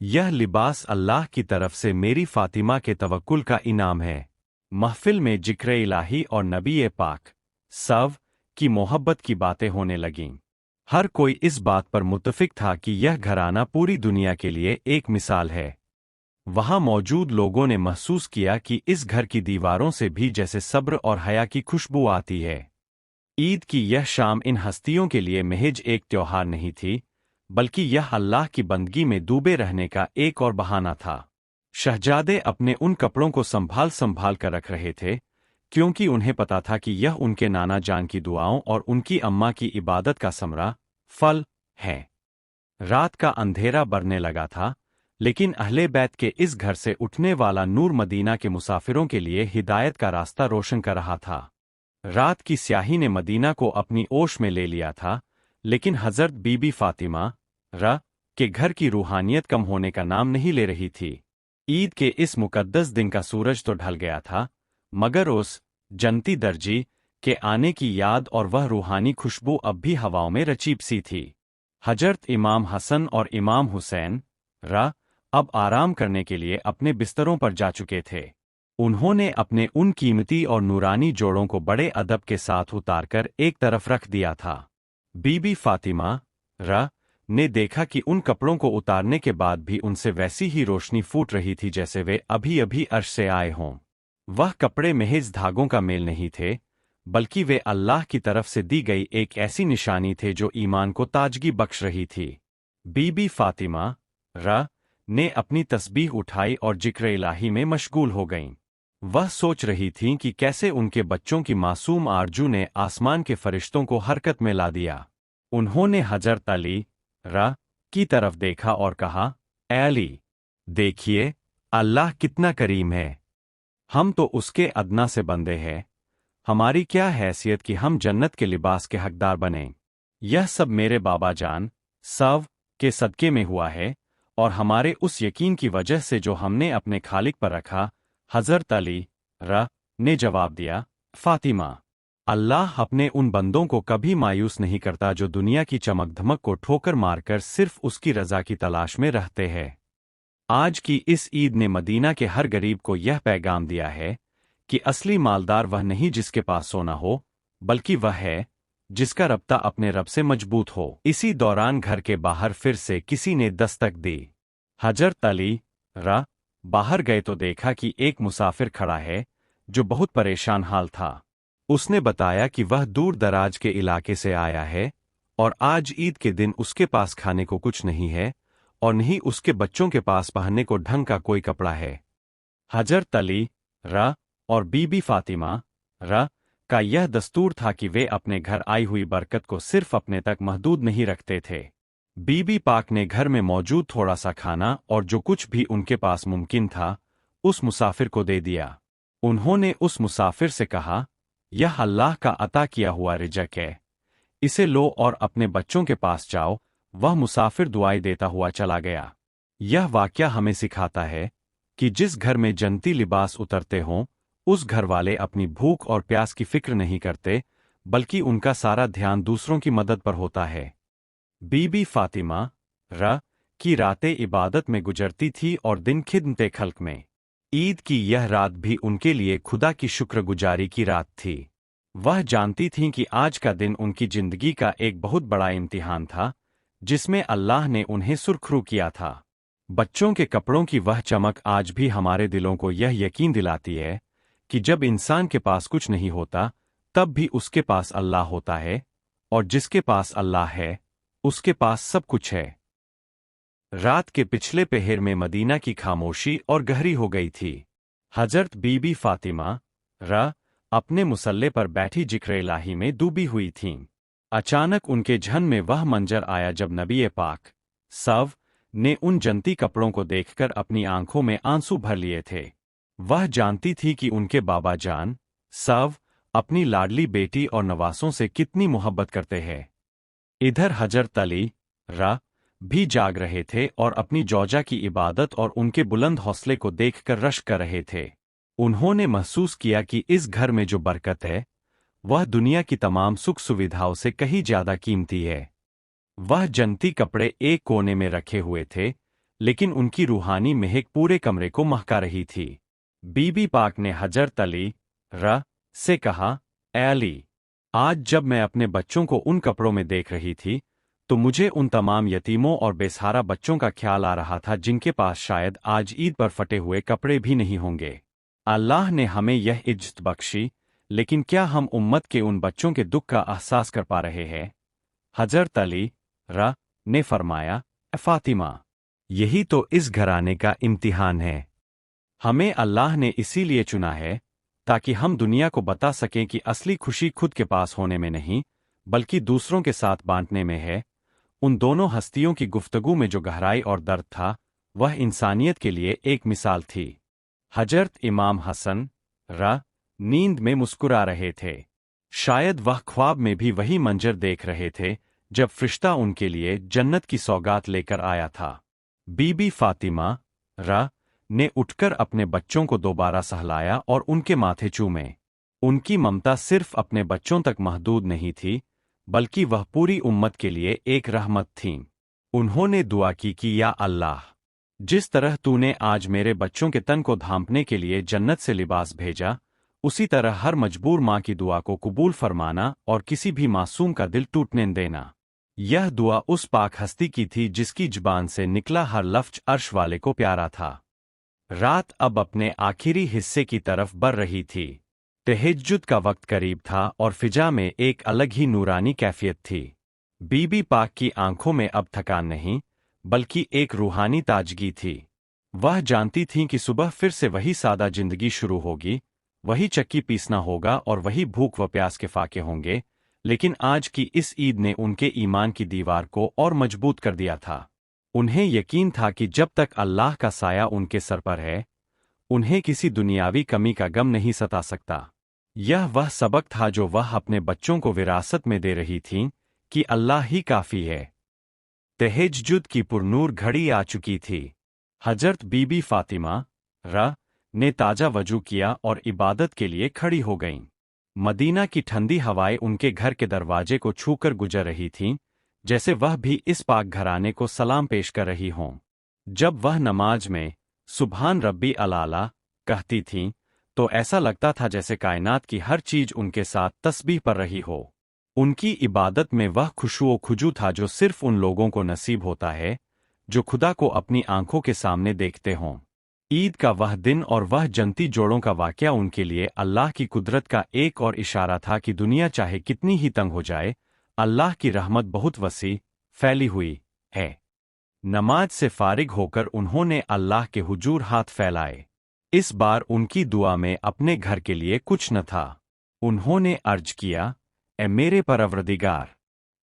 यह लिबास अल्लाह की तरफ से मेरी फातिमा के तवक्कुल का इनाम है। महफिल में जिक्र इलाही और नबी पाक सव की मोहब्बत की बातें होने लगीं। हर कोई इस बात पर मुत्तफिक था कि यह घराना पूरी दुनिया के लिए एक मिसाल है। वहां मौजूद लोगों ने महसूस किया कि इस घर की दीवारों से भी जैसे सब्र और हया की खुशबू आती है। ईद की यह शाम इन हस्तियों के लिए महज एक त्योहार नहीं थी, बल्कि यह अल्लाह की बंदगी में डूबे रहने का एक और बहाना था। शहजादे अपने उन कपड़ों को संभाल संभाल कर रख रहे थे, क्योंकि उन्हें पता था कि यह उनके नाना जान की दुआओं और उनकी अम्मा की इबादत का समरा फल है। रात का अंधेरा बढ़ने लगा था, लेकिन अहले बैत के इस घर से उठने वाला नूर मदीना के मुसाफिरों के लिए हिदायत का रास्ता रोशन कर रहा था। रात की स्याही ने मदीना को अपनी ओश में ले लिया था, लेकिन हजरत बीबी फातिमा र के घर की रूहानियत कम होने का नाम नहीं ले रही थी। ईद के इस मुकद्दस दिन का सूरज तो ढल गया था, मगर उस जन्नती दर्जी के आने की याद और वह रूहानी खुशबू अब भी हवाओं में रचीब सी थी। हजरत इमाम हसन और इमाम हुसैन र अब आराम करने के लिए अपने बिस्तरों पर जा चुके थे। उन्होंने अपने उन कीमती और नूरानी जोड़ों को बड़े अदब के साथ उतारकर एक तरफ रख दिया था। बीबी फातिमा र ने देखा कि उन कपड़ों को उतारने के बाद भी उनसे वैसी ही रोशनी फूट रही थी जैसे वे अभी अभी अर्श से आए हों। वह कपड़े महज धागों का मेल नहीं थे, बल्कि वे अल्लाह की तरफ से दी गई एक ऐसी निशानी थे जो ईमान को ताजगी बख्श रही थी। बीबी फातिमा र ने अपनी तस्बीह उठाई और जिक्र इलाही में मशगूल हो गईं। वह सोच रही थीं कि कैसे उनके बच्चों की मासूम आरजू ने आसमान के फरिश्तों को हरकत में ला दिया। उन्होंने हजरत अली र की तरफ देखा और कहा, ऐ अली, देखिए अल्लाह कितना करीम है। हम तो उसके अदना से बंदे हैं। हमारी क्या हैसियत कि हम जन्नत के लिबास के हकदार बनें। यह सब मेरे बाबा जान सव के सदके में हुआ है और हमारे उस यकीन की वजह से जो हमने अपने खालिक पर रखा। हजरत अली र ने जवाब दिया, फातिमा, अल्लाह अपने उन बंदों को कभी मायूस नहीं करता जो दुनिया की चमक धमक को ठोकर मारकर सिर्फ उसकी रजा की तलाश में रहते हैं। आज की इस ईद ने मदीना के हर गरीब को यह पैगाम दिया है कि असली मालदार वह नहीं जिसके पास सोना हो, बल्कि वह है जिसका रब्ता अपने रब से मजबूत हो। इसी दौरान घर के बाहर फिर से किसी ने दस्तक दी। हजरत अली र बाहर गए तो देखा कि एक मुसाफिर खड़ा है जो बहुत परेशान हाल था। उसने बताया कि वह दूर दराज के इलाके से आया है और आज ईद के दिन उसके पास खाने को कुछ नहीं है और नहीं उसके बच्चों के पास पहनने को ढंग का कोई कपड़ा है। हजरत अली र और बीबी फातिमा र का यह दस्तूर था कि वे अपने घर आई हुई बरकत को सिर्फ अपने तक महदूद नहीं रखते थे। बीबी पाक ने घर में मौजूद थोड़ा सा खाना और जो कुछ भी उनके पास मुमकिन था उस मुसाफिर को दे दिया। उन्होंने उस मुसाफिर से कहा, यह अल्लाह का अता किया हुआ रिज़्क़ है, इसे लो और अपने बच्चों के पास जाओ। वह मुसाफिर दुआएं देता हुआ चला गया। यह वाक़या हमें सिखाता है कि जिस घर में जन्नती लिबास उतरते हों, उस घर वाले अपनी भूख और प्यास की फिक्र नहीं करते, बल्कि उनका सारा ध्यान दूसरों की मदद पर होता है। बीबी फातिमा र की रातें इबादत में गुजरती थी और दिन खिदमते खल्क में। ईद की यह रात भी उनके लिए खुदा की शुक्रगुजारी की रात थी। वह जानती थीं कि आज का दिन उनकी जिंदगी का एक बहुत बड़ा इम्तिहान था, जिसमें अल्लाह ने उन्हें सुरखरू किया था। बच्चों के कपड़ों की वह चमक आज भी हमारे दिलों को यह यकीन दिलाती है कि जब इंसान के पास कुछ नहीं होता, तब भी उसके पास अल्लाह होता है, और जिसके पास अल्लाह है, उसके पास सब कुछ है। रात के पिछले पहर में मदीना की खामोशी और गहरी हो गई थी। हजरत बीबी फातिमा र अपने मुसल्ले पर बैठी जिक्र इलाही में डूबी हुई थीं। अचानक उनके झन में वह मंजर आया जब नबी पाक सव ने उन जनती कपड़ों को देखकर अपनी आंखों में आंसू भर लिए थे। वह जानती थी कि उनके बाबा जान सव अपनी लाडली बेटी और नवासों से कितनी मोहब्बत करते हैं। इधर हजरत अली रा भी जाग रहे थे और अपनी जौजा की इबादत और उनके बुलंद हौसले को देखकर रश्क कर रहे थे। उन्होंने महसूस किया कि इस घर में जो बरकत है वह दुनिया की तमाम सुख सुविधाओं से कहीं ज्यादा कीमती है। वह जन्नती कपड़े एक कोने में रखे हुए थे, लेकिन उनकी रूहानी महक पूरे कमरे को महका रही थी। बीबी पाक ने हजरत अली र से कहा, ए अली, आज जब मैं अपने बच्चों को उन कपड़ों में देख रही थी तो मुझे उन तमाम यतीमों और बेसहारा बच्चों का ख्याल आ रहा था जिनके पास शायद आज ईद पर फटे हुए कपड़े भी नहीं होंगे। अल्लाह ने हमें यह इज्जत बख्शी, लेकिन क्या हम उम्मत के उन बच्चों के दुख का एहसास कर पा रहे हैं? हजरत अली र ने फरमाया, फातिमा, यही तो इस घराने का इम्तिहान है। हमें अल्लाह ने इसीलिए चुना है ताकि हम दुनिया को बता सकें कि असली खुशी खुद के पास होने में नहीं बल्कि दूसरों के साथ बांटने में है। उन दोनों हस्तियों की गुफ्तगू में जो गहराई और दर्द था वह इंसानियत के लिए एक मिसाल थी। हजरत इमाम हसन र नींद में मुस्कुरा रहे थे। शायद वह ख्वाब में भी वही मंजर देख रहे थे जब फरिश्ता उनके लिए जन्नत की सौगात लेकर आया था। बीबी फातिमा र ने उठकर अपने बच्चों को दोबारा सहलाया और उनके माथे चूमे। उनकी ममता सिर्फ अपने बच्चों तक महदूद नहीं थी बल्कि वह पूरी उम्मत के लिए एक रहमत थीं। उन्होंने दुआ की कि या अल्लाह, जिस तरह तूने आज मेरे बच्चों के तन को ढांपने के लिए जन्नत से लिबास भेजा, उसी तरह हर मजबूर माँ की दुआ को कबूल फरमाना और किसी भी मासूम का दिल टूटने देना। यह दुआ उस पाक हस्ती की थी जिसकी जुबान से निकला हर लफ्ज अर्श वाले को प्यारा था। रात अब अपने आखिरी हिस्से की तरफ बढ़ रही थी। तहज्जुद का वक्त करीब था और फिजा में एक अलग ही नूरानी कैफियत थी। बीबी पाक की आंखों में अब थकान नहीं बल्कि एक रूहानी ताजगी थी। वह जानती थीं कि सुबह फिर से वही सादा जिंदगी शुरू होगी, वही चक्की पीसना होगा और वही भूख व प्यास के फाके होंगे, लेकिन आज की इस ईद ने उनके ईमान की दीवार को और मजबूत कर दिया था। उन्हें यकीन था कि जब तक अल्लाह का साया उनके सर पर है, उन्हें किसी दुनियावी कमी का गम नहीं सता सकता। यह वह सबक था जो वह अपने बच्चों को विरासत में दे रही थीं कि अल्लाह ही काफी है। तहज्जुद की पुरनूर घड़ी आ चुकी थी। हजरत बीबी फातिमा र ने ताजा वजू किया और इबादत के लिए खड़ी हो गईं। मदीना की ठंडी हवाएं उनके घर के दरवाजे को छूकर गुजर रही थीं, जैसे वह भी इस पाक घराने को सलाम पेश कर रही हों। जब वह नमाज में सुबहान रब्बी अलाला कहती थीं, तो ऐसा लगता था जैसे कायनात की हर चीज उनके साथ तस्बीह पढ़ रही हो। उनकी इबादत में वह खुशू खुजू था जो सिर्फ उन लोगों को नसीब होता है जो खुदा को अपनी आंखों के सामने देखते हों। ईद का वह दिन और वह जन्नती जोड़ों का वाकया उनके लिए अल्लाह की कुदरत का एक और इशारा था कि दुनिया चाहे कितनी ही तंग हो जाए, अल्लाह की रहमत बहुत वसी फैली हुई है। नमाज से फारिग होकर उन्होंने अल्लाह के हुजूर हाथ फैलाए। इस बार उनकी दुआ में अपने घर के लिए कुछ न था। उन्होंने अर्ज किया, ए मेरे परवरदिगार,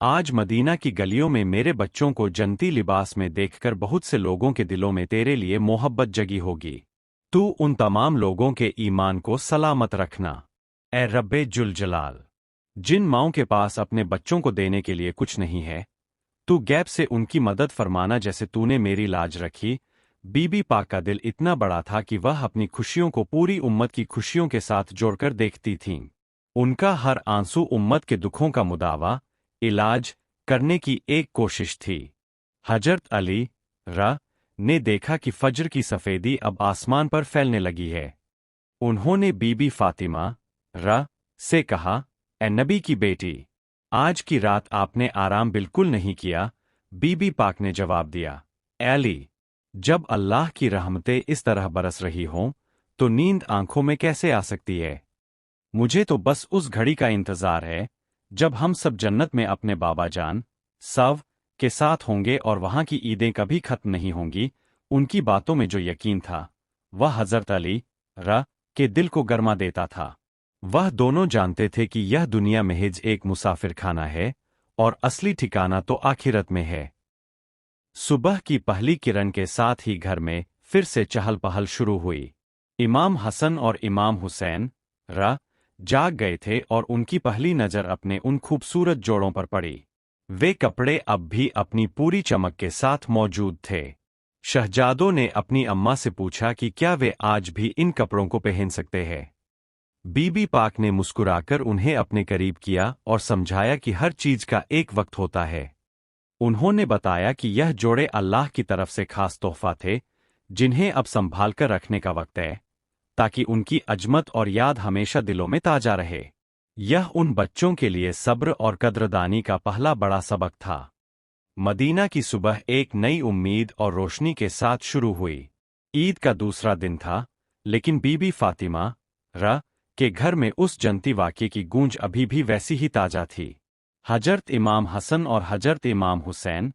आज मदीना की गलियों में मेरे बच्चों को जन्नती लिबास में देखकर बहुत से लोगों के दिलों में तेरे लिए मोहब्बत जगी होगी। तू उन तमाम लोगों के ईमान को सलामत रखना। ए रब्बे जुल जलाल, जिन माँओं के पास अपने बच्चों को देने के लिए कुछ नहीं है, तू गैब से उनकी मदद फरमाना जैसे तूने मेरी लाज रखी। बीबी पाक का दिल इतना बड़ा था कि वह अपनी खुशियों को पूरी उम्मत की खुशियों के साथ जोड़कर देखती थीं। उनका हर आंसू उम्मत के दुखों का मुदावा इलाज करने की एक कोशिश थी। हजरत अली र ने देखा कि फज्र की सफेदी अब आसमान पर फैलने लगी है। उन्होंने बीबी फातिमा र से कहा, ए नबी की बेटी, आज की रात आपने आराम बिल्कुल नहीं किया। बीबी पाक ने जवाब दिया, ए अली, जब अल्लाह की रहमतें इस तरह बरस रही हों तो नींद आंखों में कैसे आ सकती है? मुझे तो बस उस घड़ी का इंतजार है जब हम सब जन्नत में अपने बाबा जान सव के साथ होंगे और वहां की ईदें कभी खत्म नहीं होंगी। उनकी बातों में जो यकीन था वह हजरत अली र के दिल को गरमा देता था। वह दोनों जानते थे कि यह दुनिया महज एक मुसाफिर खाना है और असली ठिकाना तो आखिरत में है। सुबह की पहली किरण के साथ ही घर में फिर से चहल पहल शुरू हुई। इमाम हसन और इमाम हुसैन जाग गए थे और उनकी पहली नज़र अपने उन खूबसूरत जोड़ों पर पड़ी। वे कपड़े अब भी अपनी पूरी चमक के साथ मौजूद थे। शहजादों ने अपनी अम्मा से पूछा कि क्या वे आज भी इन कपड़ों को पहन सकते हैं। बीबी पाक ने मुस्कुराकर उन्हें अपने करीब किया और समझाया कि हर चीज का एक वक्त होता है। उन्होंने बताया कि यह जोड़े अल्लाह की तरफ से खास तोहफा थे, जिन्हें अब संभाल कर रखने का वक्त है, ताकि उनकी अजमत और याद हमेशा दिलों में ताजा रहे। यह उन बच्चों के लिए सब्र और कद्रदानी का पहला बड़ा सबक था। मदीना की सुबह एक नई उम्मीद और रोशनी के साथ शुरू हुई। ईद का दूसरा दिन था, लेकिन बीबी फातिमा के घर में उस जनती वाक़े की गूंज अभी भी वैसी ही ताजा थी। हजरत इमाम हसन और हजरत इमाम हुसैन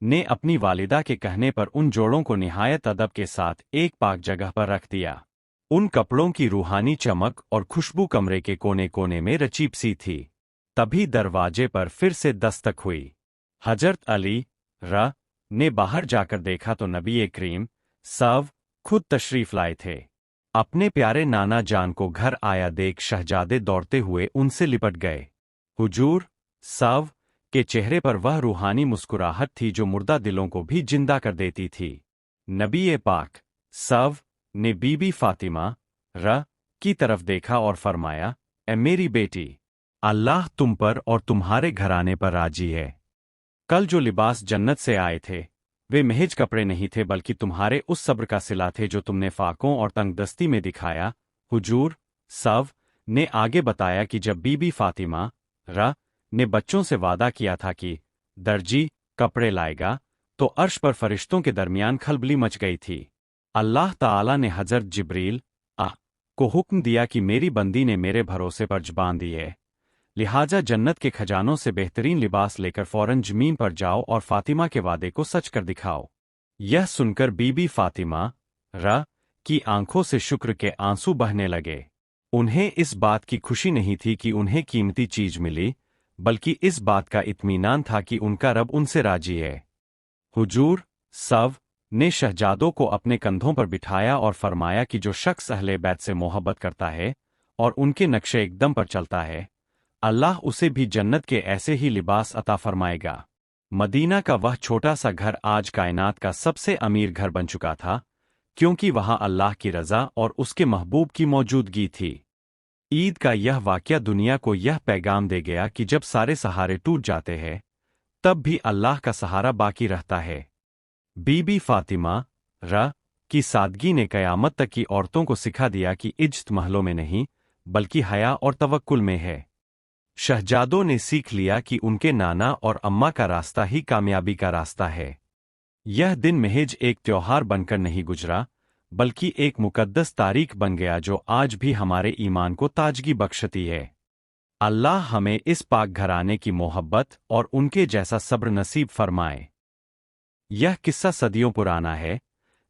ने अपनी वालिदा के कहने पर उन जोड़ों को निहायत अदब के साथ एक पाक जगह पर रख दिया। उन कपड़ों की रूहानी चमक और खुशबू कमरे के कोने कोने में रचीप सी थी। तभी दरवाजे पर फिर से दस्तक हुई। हजरत अली ने बाहर जाकर देखा तो नबी करीम खुद तशरीफ लाए थे। अपने प्यारे नाना जान को घर आया देख शहजादे दौड़ते हुए उनसे लिपट गए। हुजूर के चेहरे पर वह रूहानी मुस्कुराहट थी जो मुर्दा दिलों को भी जिंदा कर देती थी। नबी पाक ने बीबी फातिमा की तरफ देखा और फरमाया, ए मेरी बेटी, अल्लाह तुम पर और तुम्हारे घराने पर राजी है। कल जो लिबास जन्नत से आए थे वे महज कपड़े नहीं थे, बल्कि तुम्हारे उस सब्र का सिला थे जो तुमने फाकों और तंगदस्ती में दिखाया। हुजूर ने आगे बताया कि जब बीबी फातिमा ने बच्चों से वादा किया था कि दर्जी कपड़े लाएगा, तो अर्श पर फरिश्तों के दरमियान खलबली मच गई थी। अल्लाह ताला ने हजरत जिब्रील को हुक्म दिया कि मेरी बंदी ने मेरे भरोसे पर ज़बान दी है, लिहाजा जन्नत के खजानों से बेहतरीन लिबास लेकर फौरन ज़मीन पर जाओ और फातिमा के वादे को सच कर दिखाओ। यह सुनकर बीबी फातिमा की आंखों से शुक्र के आंसू बहने लगे। उन्हें इस बात की खुशी नहीं थी कि उन्हें कीमती चीज मिली, बल्कि इस बात का इत्मीनान था कि उनका रब उनसे राजी है। हुजूर ने शहजादों को अपने कंधों पर बिठाया और फरमाया कि जो शख्स अहले बैत से मोहब्बत करता है और उनके नक्शे एकदम पर चलता है, अल्लाह उसे भी जन्नत के ऐसे ही लिबास अता फरमाएगा। मदीना का वह छोटा सा घर आज कायनात का सबसे अमीर घर बन चुका था, क्योंकि वहां अल्लाह की रज़ा और उसके महबूब की मौजूदगी थी। ईद का यह वाक़या दुनिया को यह पैगाम दे गया कि जब सारे सहारे टूट जाते हैं, तब भी अल्लाह का सहारा बाकी रहता है। बीबी फातिमा की सादगी ने कयामत तक की औरतों को सिखा दिया कि इज्जत महलों में नहीं, बल्कि हया और तवक्कुल में है। शहजादों ने सीख लिया कि उनके नाना और अम्मा का रास्ता ही कामयाबी का रास्ता है। यह दिन महज एक त्योहार बनकर नहीं गुजरा, बल्कि एक मुकद्दस तारीख बन गया जो आज भी हमारे ईमान को ताजगी बख्शती है। अल्लाह हमें इस पाक घराने की मोहब्बत और उनके जैसा सब्र नसीब फरमाए। यह किस्सा सदियों पुराना है,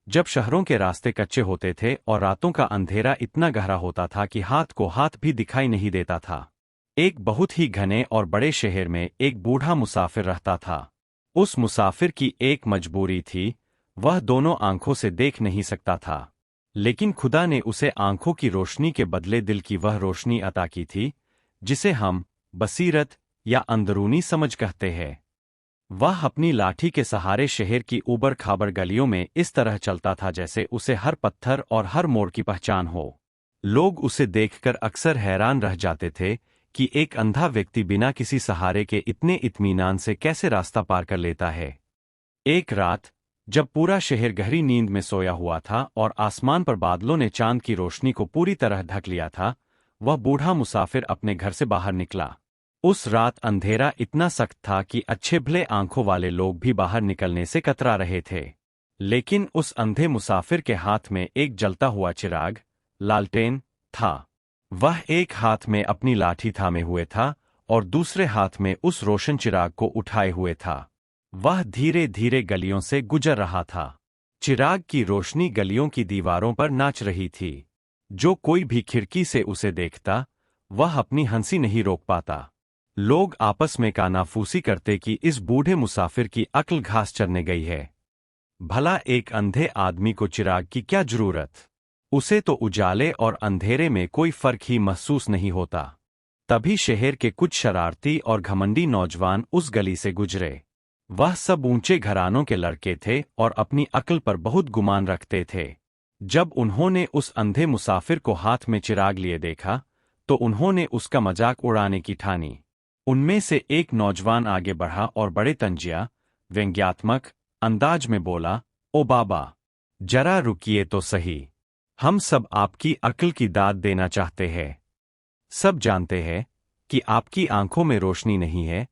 जब शहरों के रास्ते कच्चे होते थे और रातों का अंधेरा इतना गहरा होता था कि हाथ को हाथ भी दिखाई नहीं देता था। एक बहुत ही घने और बड़े शहर में एक बूढ़ा मुसाफिर रहता था। उस मुसाफिर की एक मजबूरी थी, वह दोनों आंखों से देख नहीं सकता था, लेकिन खुदा ने उसे आंखों की रोशनी के बदले दिल की वह रोशनी अता की थी, जिसे हम बसीरत या अंदरूनी समझ कहते हैं। वह अपनी लाठी के सहारे शहर की ऊबड़ खाबड़ गलियों में इस तरह चलता था जैसे उसे हर पत्थर और हर मोड़ की पहचान हो। लोग उसे देखकर अक्सर हैरान रह जाते थे कि एक अंधा व्यक्ति बिना किसी सहारे के इतने इत्मीनान से कैसे रास्ता पार कर लेता है। एक रात जब पूरा शहर गहरी नींद में सोया हुआ था और आसमान पर बादलों ने चांद की रोशनी को पूरी तरह ढक लिया था, वह बूढ़ा मुसाफिर अपने घर से बाहर निकला। उस रात अंधेरा इतना सख्त था कि अच्छे भले आंखों वाले लोग भी बाहर निकलने से कतरा रहे थे। लेकिन उस अंधे मुसाफिर के हाथ में एक जलता हुआ चिराग, लालटेन, था। वह एक हाथ में अपनी लाठी थामे हुए था और दूसरे हाथ में उस रोशन चिराग को उठाए हुए था। वह धीरे धीरे गलियों से गुजर रहा था। चिराग की रोशनी गलियों की दीवारों पर नाच रही थी। जो कोई भी खिड़की से उसे देखता वह अपनी हंसी नहीं रोक पाता। लोग आपस में कानाफूसी करते कि इस बूढ़े मुसाफिर की अक्ल घास चरने गई है। भला एक अंधे आदमी को चिराग की क्या जरूरत? उसे तो उजाले और अंधेरे में कोई फर्क ही महसूस नहीं होता। तभी शहर के कुछ शरारती और घमंडी नौजवान उस गली से गुजरे। वह सब ऊंचे घरानों के लड़के थे और अपनी अक्ल पर बहुत गुमान रखते थे। जब उन्होंने उस अंधे मुसाफिर को हाथ में चिराग लिए देखा तो उन्होंने उसका मजाक उड़ाने की ठानी। उनमें से एक नौजवान आगे बढ़ा और बड़े तंजिया व्यंग्यात्मक अंदाज में बोला, ओ बाबा, जरा रुकिए तो सही। हम सब आपकी अक्ल की दाद देना चाहते हैं। सब जानते हैं कि आपकी आंखों में रोशनी नहीं है,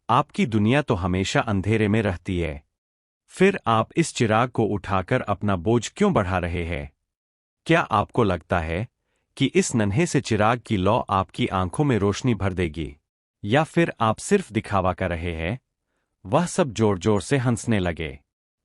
आपकी दुनिया तो हमेशा अंधेरे में रहती है। फिर आप इस चिराग को उठाकर अपना बोझ क्यों बढ़ा रहे हैं? क्या आपको लगता है कि इस नन्हे से चिराग की लौ आपकी आंखों में रोशनी भर देगी, या फिर आप सिर्फ दिखावा कर रहे हैं? वह सब जोर जोर से हंसने लगे।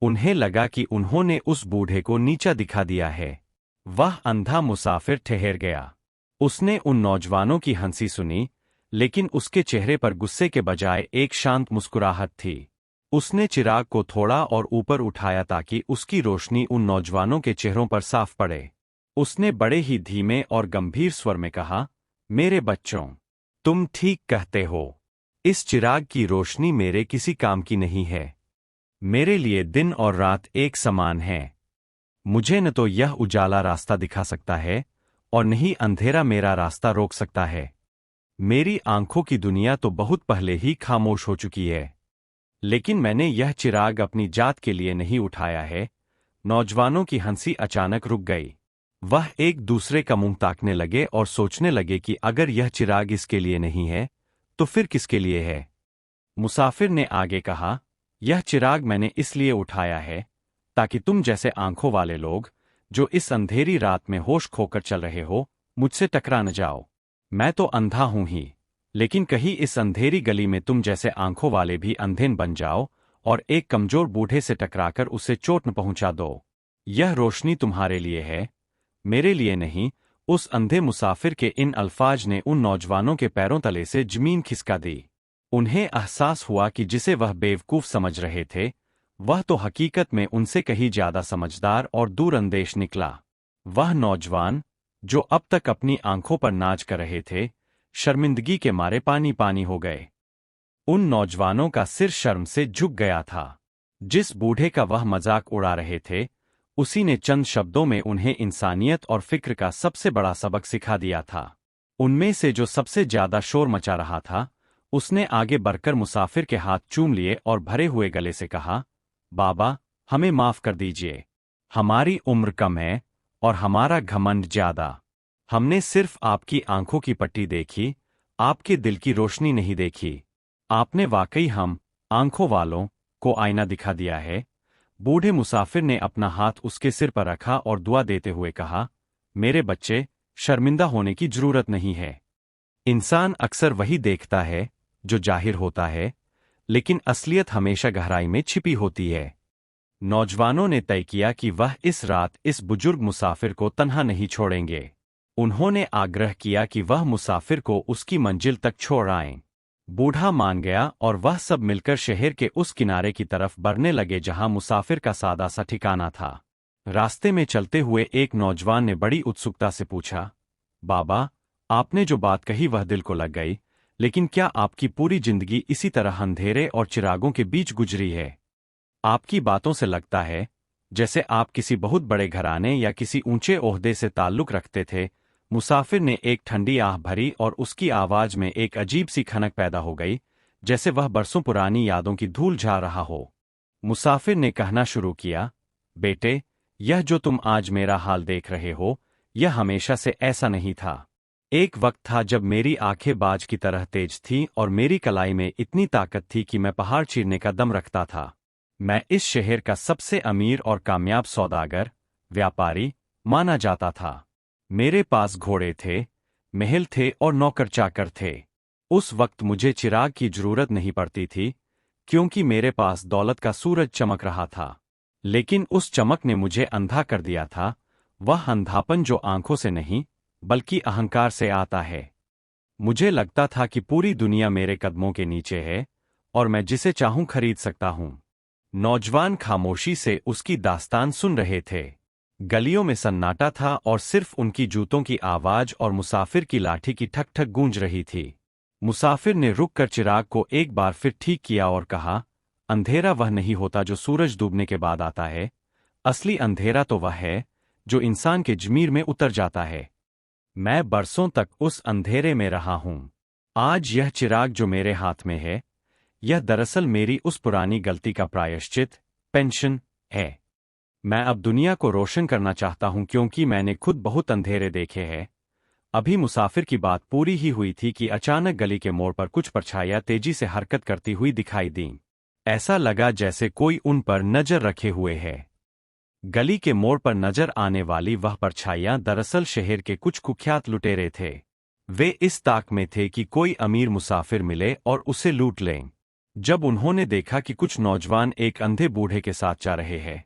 उन्हें लगा कि उन्होंने उस बूढ़े को नीचा दिखा दिया है। वह अंधा मुसाफिर ठहर गया। उसने उन नौजवानों की हंसी सुनी, लेकिन उसके चेहरे पर गुस्से के बजाय एक शांत मुस्कुराहट थी। उसने चिराग को थोड़ा और ऊपर उठाया ताकि उसकी रोशनी उन नौजवानों के चेहरों पर साफ पड़े। उसने बड़े ही धीमे और गंभीर स्वर में कहा, मेरे बच्चों, तुम ठीक कहते हो। इस चिराग की रोशनी मेरे किसी काम की नहीं है। मेरे लिए दिन और रात एक समान है। मुझे न तो यह उजाला रास्ता दिखा सकता है और न ही अंधेरा मेरा रास्ता रोक सकता है। मेरी आंखों की दुनिया तो बहुत पहले ही खामोश हो चुकी है। लेकिन मैंने यह चिराग अपनी जात के लिए नहीं उठाया है। नौजवानों की हंसी अचानक रुक गई। वह एक दूसरे का मुंह ताकने लगे और सोचने लगे कि अगर यह चिराग इसके लिए नहीं है तो फिर किसके लिए है। मुसाफिर ने आगे कहा, यह चिराग मैंने इसलिए उठाया है ताकि तुम जैसे आंखों वाले लोग जो इस अंधेरी रात में होश खोकर चल रहे हो, मुझसे टकरा न जाओ। मैं तो अंधा हूं ही, लेकिन कहीं इस अंधेरी गली में तुम जैसे आंखों वाले भी अंधे न बन जाओ और एक कमजोर बूढ़े से टकराकर उसे चोट न पहुंचा दो। यह रोशनी तुम्हारे लिए है, मेरे लिए नहीं। उस अंधे मुसाफिर के इन अल्फाज ने उन नौजवानों के पैरों तले से जमीन खिसका दी। उन्हें एहसास हुआ कि जिसे वह बेवकूफ समझ रहे थे वह तो हकीकत में उनसे कहीं ज्यादा समझदार और दूरअंदेश निकला। वह नौजवान जो अब तक अपनी आंखों पर नाच कर रहे थे, शर्मिंदगी के मारे पानी पानी हो गए। उन नौजवानों का सिर शर्म से झुक गया था। जिस बूढ़े का वह मजाक उड़ा रहे थे उसी ने चंद शब्दों में उन्हें इंसानियत और फिक्र का सबसे बड़ा सबक सिखा दिया था। उनमें से जो सबसे ज्यादा शोर मचा रहा था उसने आगे बढ़कर मुसाफिर के हाथ चूम लिए और भरे हुए गले से कहा, बाबा, हमें माफ कर दीजिए। हमारी उम्र कम है और हमारा घमंड ज्यादा। हमने सिर्फ आपकी आंखों की पट्टी देखी, आपके दिल की रोशनी नहीं देखी। आपने वाकई हम आंखों वालों को आईना दिखा दिया है। बूढ़े मुसाफिर ने अपना हाथ उसके सिर पर रखा और दुआ देते हुए कहा, मेरे बच्चे, शर्मिंदा होने की जरूरत नहीं है। इंसान अक्सर वही देखता है जो जाहिर होता है, लेकिन असलियत हमेशा गहराई में छिपी होती है। नौजवानों ने तय किया कि वह इस रात इस बुजुर्ग मुसाफिर को तन्हा नहीं छोड़ेंगे। उन्होंने आग्रह किया कि वह मुसाफिर को उसकी मंजिल तक छोड़ आएं। बूढ़ा मान गया और वह सब मिलकर शहर के उस किनारे की तरफ बढ़ने लगे जहां मुसाफिर का सादा सा ठिकाना था। रास्ते में चलते हुए एक नौजवान ने बड़ी उत्सुकता से पूछा, बाबा, आपने जो बात कही वह दिल को लग गई, लेकिन क्या आपकी पूरी जिंदगी इसी तरह अंधेरे और चिरागों के बीच गुजरी है? आपकी बातों से लगता है जैसे आप किसी बहुत बड़े घराने या किसी ऊंचे ओहदे से ताल्लुक रखते थे। मुसाफिर ने एक ठंडी आह भरी और उसकी आवाज में एक अजीब सी खनक पैदा हो गई, जैसे वह बरसों पुरानी यादों की धूल झा रहा हो। मुसाफिर ने कहना शुरू किया, बेटे, यह जो तुम आज मेरा हाल देख रहे हो, यह हमेशा से ऐसा नहीं था। एक वक्त था जब मेरी आंखें बाज की तरह तेज थीं और मेरी कलाई में इतनी ताकत थी कि मैं पहाड़ चीरने का दम रखता था। मैं इस शहर का सबसे अमीर और कामयाब सौदागर, व्यापारी माना जाता था। मेरे पास घोड़े थे, महल थे और नौकर चाकर थे। उस वक्त मुझे चिराग की जरूरत नहीं पड़ती थी, क्योंकि मेरे पास दौलत का सूरज चमक रहा था। लेकिन उस चमक ने मुझे अंधा कर दिया था। वह अंधापन जो आंखों से नहीं बल्कि अहंकार से आता है। मुझे लगता था कि पूरी दुनिया मेरे कदमों के नीचे है और मैं जिसे चाहूं खरीद सकता हूं। नौजवान खामोशी से उसकी दास्तान सुन रहे थे। गलियों में सन्नाटा था और सिर्फ उनकी जूतों की आवाज और मुसाफिर की लाठी की ठक ठक गूंज रही थी। मुसाफिर ने रुक कर चिराग को एक बार फिर ठीक किया और कहा, अंधेरा वह नहीं होता जो सूरज डूबने के बाद आता है। असली अंधेरा तो वह है जो इंसान के जमीर में उतर जाता है। मैं बरसों तक उस अंधेरे में रहा हूं। आज यह चिराग जो मेरे हाथ में है, यह दरअसल मेरी उस पुरानी गलती का प्रायश्चित, पेंशन, है। मैं अब दुनिया को रोशन करना चाहता हूं क्योंकि मैंने खुद बहुत अंधेरे देखे हैं। अभी मुसाफिर की बात पूरी ही हुई थी कि अचानक गली के मोड़ पर कुछ परछाइयां तेजी से हरकत करती हुई दिखाई दीं। ऐसा लगा जैसे कोई उन पर नजर रखे हुए है। गली के मोड़ पर नजर आने वाली वह परछाइयां दरअसल शहर के कुछ कुख्यात लुटेरे थे। वे इस ताक में थे कि कोई अमीर मुसाफिर मिले और उसे लूट लें। जब उन्होंने देखा कि कुछ नौजवान एक अंधे बूढ़े के साथ जा रहे हैं,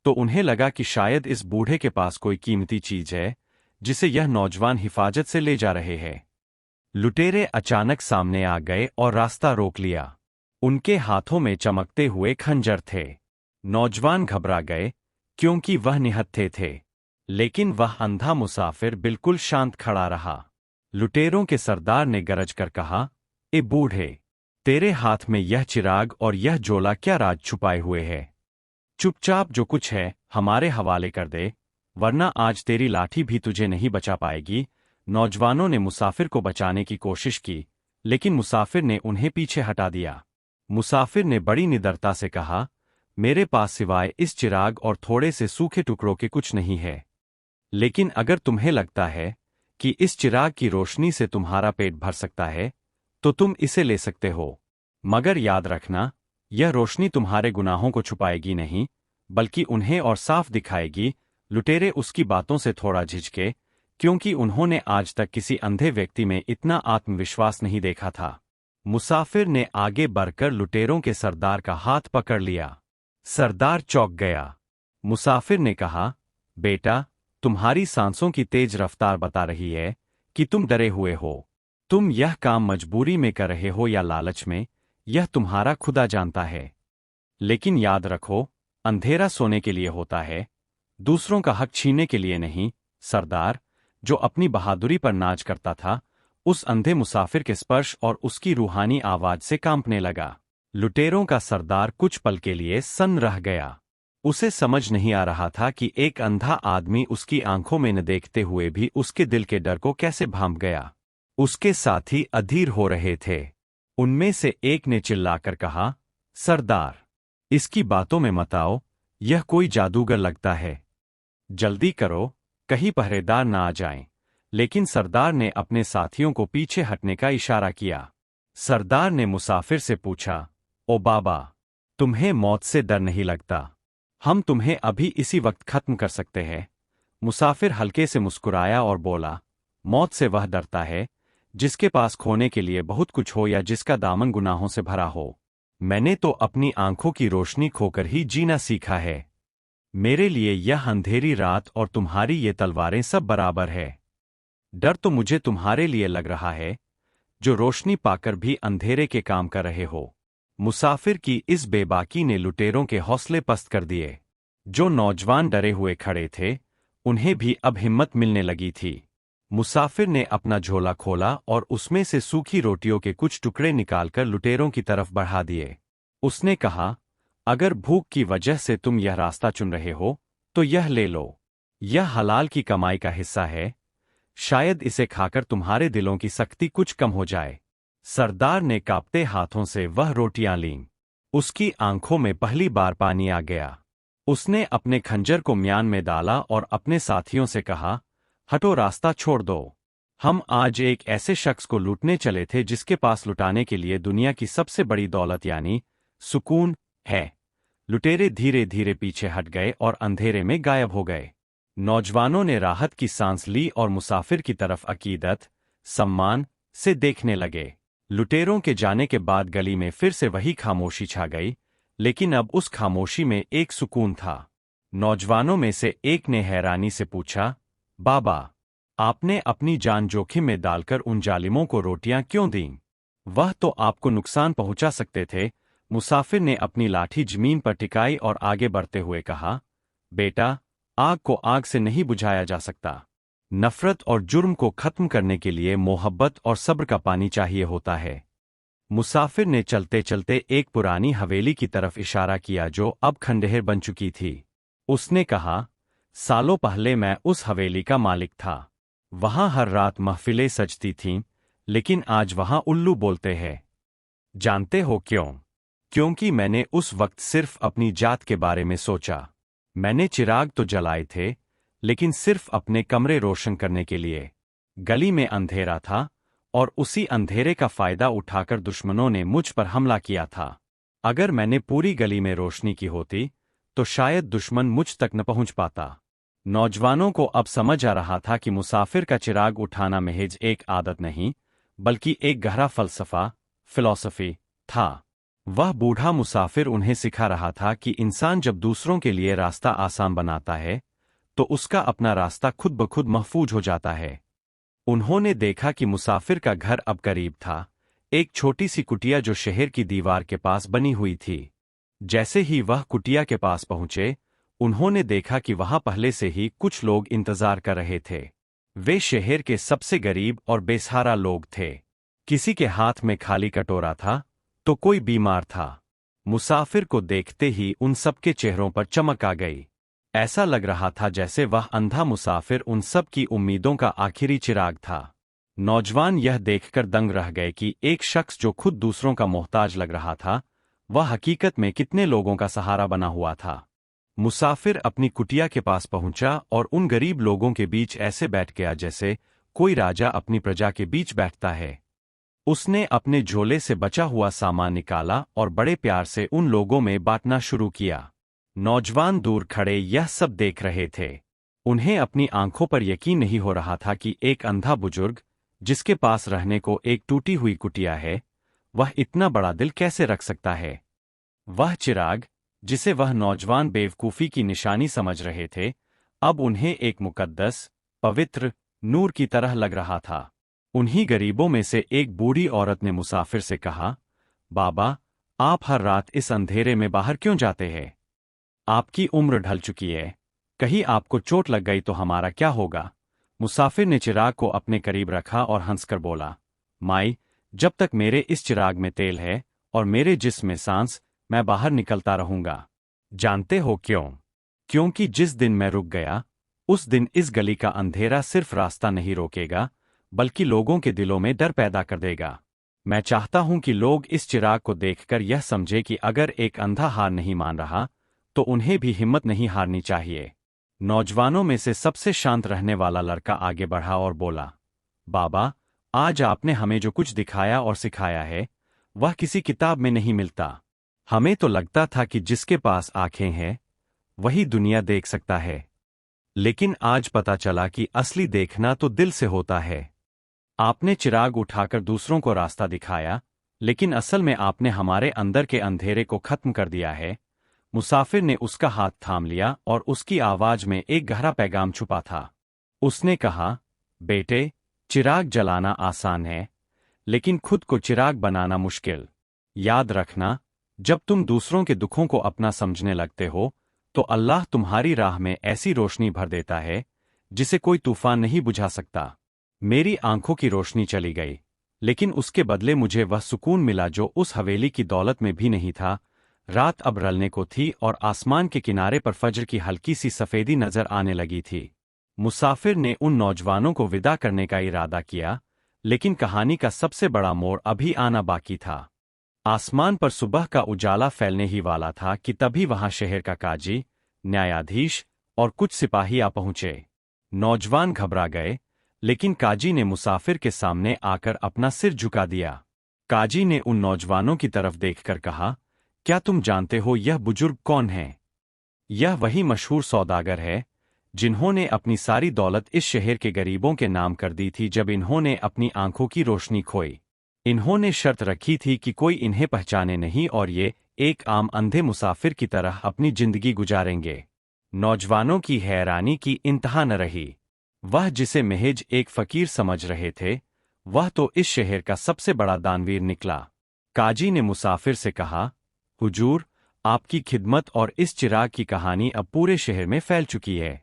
तो उन्हें लगा कि शायद इस बूढ़े के पास कोई कीमती चीज है जिसे यह नौजवान हिफाजत से ले जा रहे हैं। लुटेरे अचानक सामने आ गए और रास्ता रोक लिया। उनके हाथों में चमकते हुए खंजर थे। नौजवान घबरा गए क्योंकि वह निहत्थे थे, लेकिन वह अंधा मुसाफिर बिल्कुल शांत खड़ा रहा। लुटेरों के सरदार ने गरज कर कहा, ए बूढ़े, तेरे हाथ में यह चिराग और यह झोला क्या राज छुपाए हुए है? चुपचाप जो कुछ है हमारे हवाले कर दे, वरना आज तेरी लाठी भी तुझे नहीं बचा पाएगी। नौजवानों ने मुसाफिर को बचाने की कोशिश की, लेकिन मुसाफिर ने उन्हें पीछे हटा दिया। मुसाफिर ने बड़ी निडरता से कहा, मेरे पास सिवाय इस चिराग और थोड़े से सूखे टुकड़ों के कुछ नहीं है। लेकिन अगर तुम्हें लगता है कि इस चिराग की रोशनी से तुम्हारा पेट भर सकता है, तो तुम इसे ले सकते हो। मगर याद रखना, यह रोशनी तुम्हारे गुनाहों को छुपाएगी नहीं, बल्कि उन्हें और साफ दिखाएगी। लुटेरे उसकी बातों से थोड़ा झिझके, क्योंकि उन्होंने आज तक किसी अंधे व्यक्ति में इतना आत्मविश्वास नहीं देखा था। मुसाफिर ने आगे बढ़कर लुटेरों के सरदार का हाथ पकड़ लिया। सरदार चौंक गया। मुसाफिर ने कहा, बेटा, तुम्हारी सांसों की तेज रफ्तार बता रही है कि तुम डरे हुए हो। तुम यह काम मजबूरी में कर रहे हो या लालच में, यह तुम्हारा खुदा जानता है। लेकिन याद रखो, अंधेरा सोने के लिए होता है, दूसरों का हक छीनने के लिए नहीं। सरदार, जो अपनी बहादुरी पर नाच करता था, उस अंधे मुसाफिर के स्पर्श और उसकी रूहानी आवाज से कांपने लगा। लुटेरों का सरदार कुछ पल के लिए सन्न रह गया। उसे समझ नहीं आ रहा था कि एक अंधा आदमी उसकी आंखों में न देखते हुए भी उसके दिल के डर को कैसे भांप गया। उसके साथी अधीर हो रहे थे। उनमें से एक ने चिल्लाकर कहा, सरदार, इसकी बातों में मत आओ, यह कोई जादूगर लगता है। जल्दी करो, कहीं पहरेदार ना आ जाएं। लेकिन सरदार ने अपने साथियों को पीछे हटने का इशारा किया। सरदार ने मुसाफिर से पूछा, ओ बाबा, तुम्हें मौत से डर नहीं लगता? हम तुम्हें अभी इसी वक्त खत्म कर सकते हैं। मुसाफिर हल्के से मुस्कुराया और बोला, मौत से वह डरता है जिसके पास खोने के लिए बहुत कुछ हो या जिसका दामन गुनाहों से भरा हो। मैंने तो अपनी आंखों की रोशनी खोकर ही जीना सीखा है। मेरे लिए यह अंधेरी रात और तुम्हारी ये तलवारें सब बराबर है। डर तो मुझे तुम्हारे लिए लग रहा है, जो रोशनी पाकर भी अंधेरे के काम कर रहे हो। मुसाफिर की इस बेबाकी ने लुटेरों के हौसले पस्त कर दिए। जो नौजवान डरे हुए खड़े थे, उन्हें भी अब हिम्मत मिलने लगी थी। मुसाफिर ने अपना झोला खोला और उसमें से सूखी रोटियों के कुछ टुकड़े निकालकर लुटेरों की तरफ बढ़ा दिए। उसने कहा, अगर भूख की वजह से तुम यह रास्ता चुन रहे हो, तो यह ले लो। यह हलाल की कमाई का हिस्सा है। शायद इसे खाकर तुम्हारे दिलों की सख्ती कुछ कम हो जाए। सरदार ने कांपते हाथों से वह रोटियां लीं। उसकी आंखों में पहली बार पानी आ गया। उसने अपने खंजर को म्यान में डाला और अपने साथियों से कहा, हटो, रास्ता छोड़ दो। हम आज एक ऐसे शख्स को लूटने चले थे जिसके पास लुटाने के लिए दुनिया की सबसे बड़ी दौलत यानी सुकून है। लुटेरे धीरे धीरे पीछे हट गए और अंधेरे में गायब हो गए। नौजवानों ने राहत की सांस ली और मुसाफिर की तरफ अकीदत, सम्मान से देखने लगे। लुटेरों के जाने के बाद गली में फिर से वही खामोशी छा गई, लेकिन अब उस खामोशी में एक सुकून था। नौजवानों में से एक ने हैरानी से पूछा, बाबा, आपने अपनी जान जोखिम में डालकर उन जालिमों को रोटियां क्यों दीं? वह तो आपको नुकसान पहुंचा सकते थे। मुसाफिर ने अपनी लाठी जमीन पर टिकाई और आगे बढ़ते हुए कहा, बेटा, आग को आग से नहीं बुझाया जा सकता। नफरत और जुर्म को खत्म करने के लिए मोहब्बत और सब्र का पानी चाहिए होता है। मुसाफिर ने चलते चलते एक पुरानी हवेली की तरफ इशारा किया जो अब खंडहर बन चुकी थी। उसने कहा, सालों पहले मैं उस हवेली का मालिक था। वहां हर रात महफिलें सजती थीं, लेकिन आज वहां उल्लू बोलते हैं। जानते हो क्यों? क्योंकि मैंने उस वक्त सिर्फ अपनी जात के बारे में सोचा। मैंने चिराग तो जलाए थे, लेकिन सिर्फ अपने कमरे रोशन करने के लिए। गली में अंधेरा था, और उसी अंधेरे का फायदा उठाकर दुश्मनों ने मुझ पर हमला किया था। अगर मैंने पूरी गली में रोशनी की होती, तो शायद दुश्मन मुझ तक न पहुंच पाता। नौजवानों को अब समझ आ रहा था कि मुसाफिर का चिराग उठाना महज एक आदत नहीं, बल्कि एक गहरा फिलॉसफी था। वह बूढ़ा मुसाफिर उन्हें सिखा रहा था कि इंसान जब दूसरों के लिए रास्ता आसान बनाता है, तो उसका अपना रास्ता खुद ब खुद महफूज हो जाता है। उन्होंने देखा कि मुसाफिर का घर अब करीब था, एक छोटी सी कुटिया जो शहर की दीवार के पास बनी हुई थी। जैसे ही वह कुटिया के पास पहुंचे, उन्होंने देखा कि वहां पहले से ही कुछ लोग इंतजार कर रहे थे। वे शहर के सबसे गरीब और बेसहारा लोग थे। किसी के हाथ में खाली कटोरा था, तो कोई बीमार था। मुसाफिर को देखते ही उन सबके चेहरों पर चमक आ गई। ऐसा लग रहा था जैसे वह अंधा मुसाफिर उन सब की उम्मीदों का आखिरी चिराग था। नौजवान यह देखकर दंग रह गए कि एक शख्स जो खुद दूसरों का मोहताज लग रहा था, वह हकीकत में कितने लोगों का सहारा बना हुआ था। मुसाफिर अपनी कुटिया के पास पहुंचा और उन गरीब लोगों के बीच ऐसे बैठ गया जैसे कोई राजा अपनी प्रजा के बीच बैठता है। उसने अपने झोले से बचा हुआ सामान निकाला और बड़े प्यार से उन लोगों में बांटना शुरू किया। नौजवान दूर खड़े यह सब देख रहे थे। उन्हें अपनी आंखों पर यकीन नहीं हो रहा था कि एक अंधा बुजुर्ग, जिसके पास रहने को एक टूटी हुई कुटिया है, वह इतना बड़ा दिल कैसे रख सकता है। वह चिराग, जिसे वह नौजवान बेवकूफ़ी की निशानी समझ रहे थे, अब उन्हें एक मुकद्दस, पवित्र नूर की तरह लग रहा था। उन्हीं गरीबों में से एक बूढ़ी औरत ने मुसाफिर से कहा, बाबा, आप हर रात इस अंधेरे में बाहर क्यों जाते हैं? आपकी उम्र ढल चुकी है, कहीं आपको चोट लग गई तो हमारा क्या होगा? मुसाफिर ने चिराग को अपने करीब रखा और हंसकर बोला, माई, जब तक मेरे इस चिराग में तेल है और मेरे जिस्म में सांस, मैं बाहर निकलता रहूंगा। जानते हो क्यों? क्योंकि जिस दिन मैं रुक गया, उस दिन इस गली का अंधेरा सिर्फ रास्ता नहीं रोकेगा, बल्कि लोगों के दिलों में डर पैदा कर देगा। मैं चाहता हूं कि लोग इस चिराग को देखकर यह समझे कि अगर एक अंधा हार नहीं मान रहा, तो उन्हें भी हिम्मत नहीं हारनी चाहिए। नौजवानों में से सबसे शांत रहने वाला लड़का आगे बढ़ा और बोला, बाबा, आज आपने हमें जो कुछ दिखाया और सिखाया है, वह किसी किताब में नहीं मिलता। हमें तो लगता था कि जिसके पास आंखें हैं, वही दुनिया देख सकता है, लेकिन आज पता चला कि असली देखना तो दिल से होता है। आपने चिराग उठाकर दूसरों को रास्ता दिखाया, लेकिन असल में आपने हमारे अंदर के अंधेरे को खत्म कर दिया है। मुसाफिर ने उसका हाथ थाम लिया और उसकी आवाज में एक गहरा पैगाम छुपा था। उसने कहा, बेटे, चिराग जलाना आसान है, लेकिन खुद को चिराग बनाना मुश्किल। याद रखना, जब तुम दूसरों के दुखों को अपना समझने लगते हो, तो अल्लाह तुम्हारी राह में ऐसी रोशनी भर देता है जिसे कोई तूफान नहीं बुझा सकता। मेरी आंखों की रोशनी चली गई, लेकिन उसके बदले मुझे वह सुकून मिला जो उस हवेली की दौलत में भी नहीं था। रात अब रलने को थी और आसमान के किनारे पर फज्र की हल्की सी सफेदी नजर आने लगी थी। मुसाफिर ने उन नौजवानों को विदा करने का इरादा किया, लेकिन कहानी का सबसे बड़ा मोड़ अभी आना बाकी था। आसमान पर सुबह का उजाला फैलने ही वाला था कि तभी वहां शहर का काजी, न्यायाधीश और कुछ सिपाही आ पहुंचे। नौजवान घबरा गए, लेकिन काजी ने मुसाफिर के सामने आकर अपना सिर झुका दिया। काजी ने उन नौजवानों की तरफ देखकर कहा, क्या तुम जानते हो यह बुजुर्ग कौन है? यह वही मशहूर सौदागर है जिन्होंने अपनी सारी दौलत इस शहर के गरीबों के नाम कर दी थी जब इन्होंने अपनी आंखों की रोशनी खोई। इन्होंने शर्त रखी थी कि कोई इन्हें पहचाने नहीं और ये एक आम अंधे मुसाफिर की तरह अपनी जिंदगी गुजारेंगे। नौजवानों की हैरानी की इंतहा न रही। वह जिसे महज एक फकीर समझ रहे थे, वह तो इस शहर का सबसे बड़ा दानवीर निकला। काजी ने मुसाफिर से कहा, हुजूर, आपकी खिदमत और इस चिराग की कहानी अब पूरे शहर में फैल चुकी है।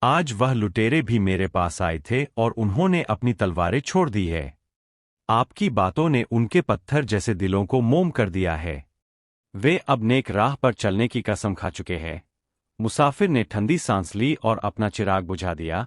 आज वह लुटेरे भी मेरे पास आए थे और उन्होंने अपनी तलवारें छोड़ दी है। आपकी बातों ने उनके पत्थर जैसे दिलों को मोम कर दिया है। वे अब नेक राह पर चलने की कसम खा चुके हैं। मुसाफिर ने ठंडी सांस ली और अपना चिराग बुझा दिया,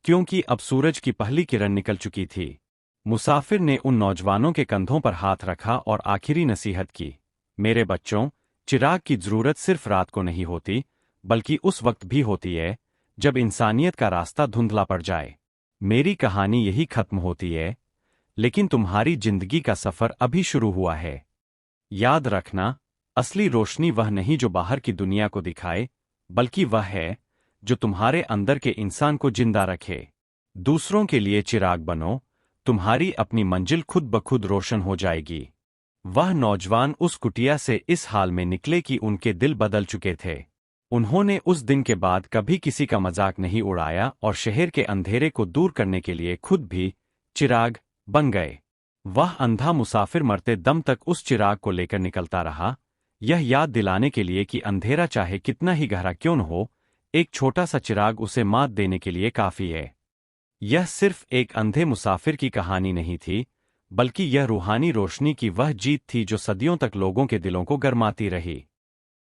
क्योंकि अब सूरज की पहली किरण निकल चुकी थी। मुसाफिर ने उन नौजवानों के कंधों पर हाथ रखा और आखिरी नसीहत की, मेरे बच्चों, चिराग की जरूरत सिर्फ रात को नहीं होती, बल्कि उस वक्त भी होती है जब इंसानियत का रास्ता धुंधला पड़ जाए। मेरी कहानी यही खत्म होती है, लेकिन तुम्हारी जिंदगी का सफर अभी शुरू हुआ है। याद रखना, असली रोशनी वह नहीं जो बाहर की दुनिया को दिखाए, बल्कि वह है जो तुम्हारे अंदर के इंसान को जिंदा रखे। दूसरों के लिए चिराग बनो, तुम्हारी अपनी मंजिल खुद ब खुद रोशन हो जाएगी। वह नौजवान उस कुटिया से इस हाल में निकले कि उनके दिल बदल चुके थे। उन्होंने उस दिन के बाद कभी किसी का मजाक नहीं उड़ाया और शहर के अंधेरे को दूर करने के लिए खुद भी चिराग बन गए। वह अंधा मुसाफिर मरते दम तक उस चिराग को लेकर निकलता रहा, यह याद दिलाने के लिए कि अंधेरा चाहे कितना ही गहरा क्यों न हो, एक छोटा सा चिराग उसे मात देने के लिए काफी है। यह सिर्फ एक अंधे मुसाफिर की कहानी नहीं थी, बल्कि यह रूहानी रोशनी की वह जीत थी जो सदियों तक लोगों के दिलों को गरमाती रही।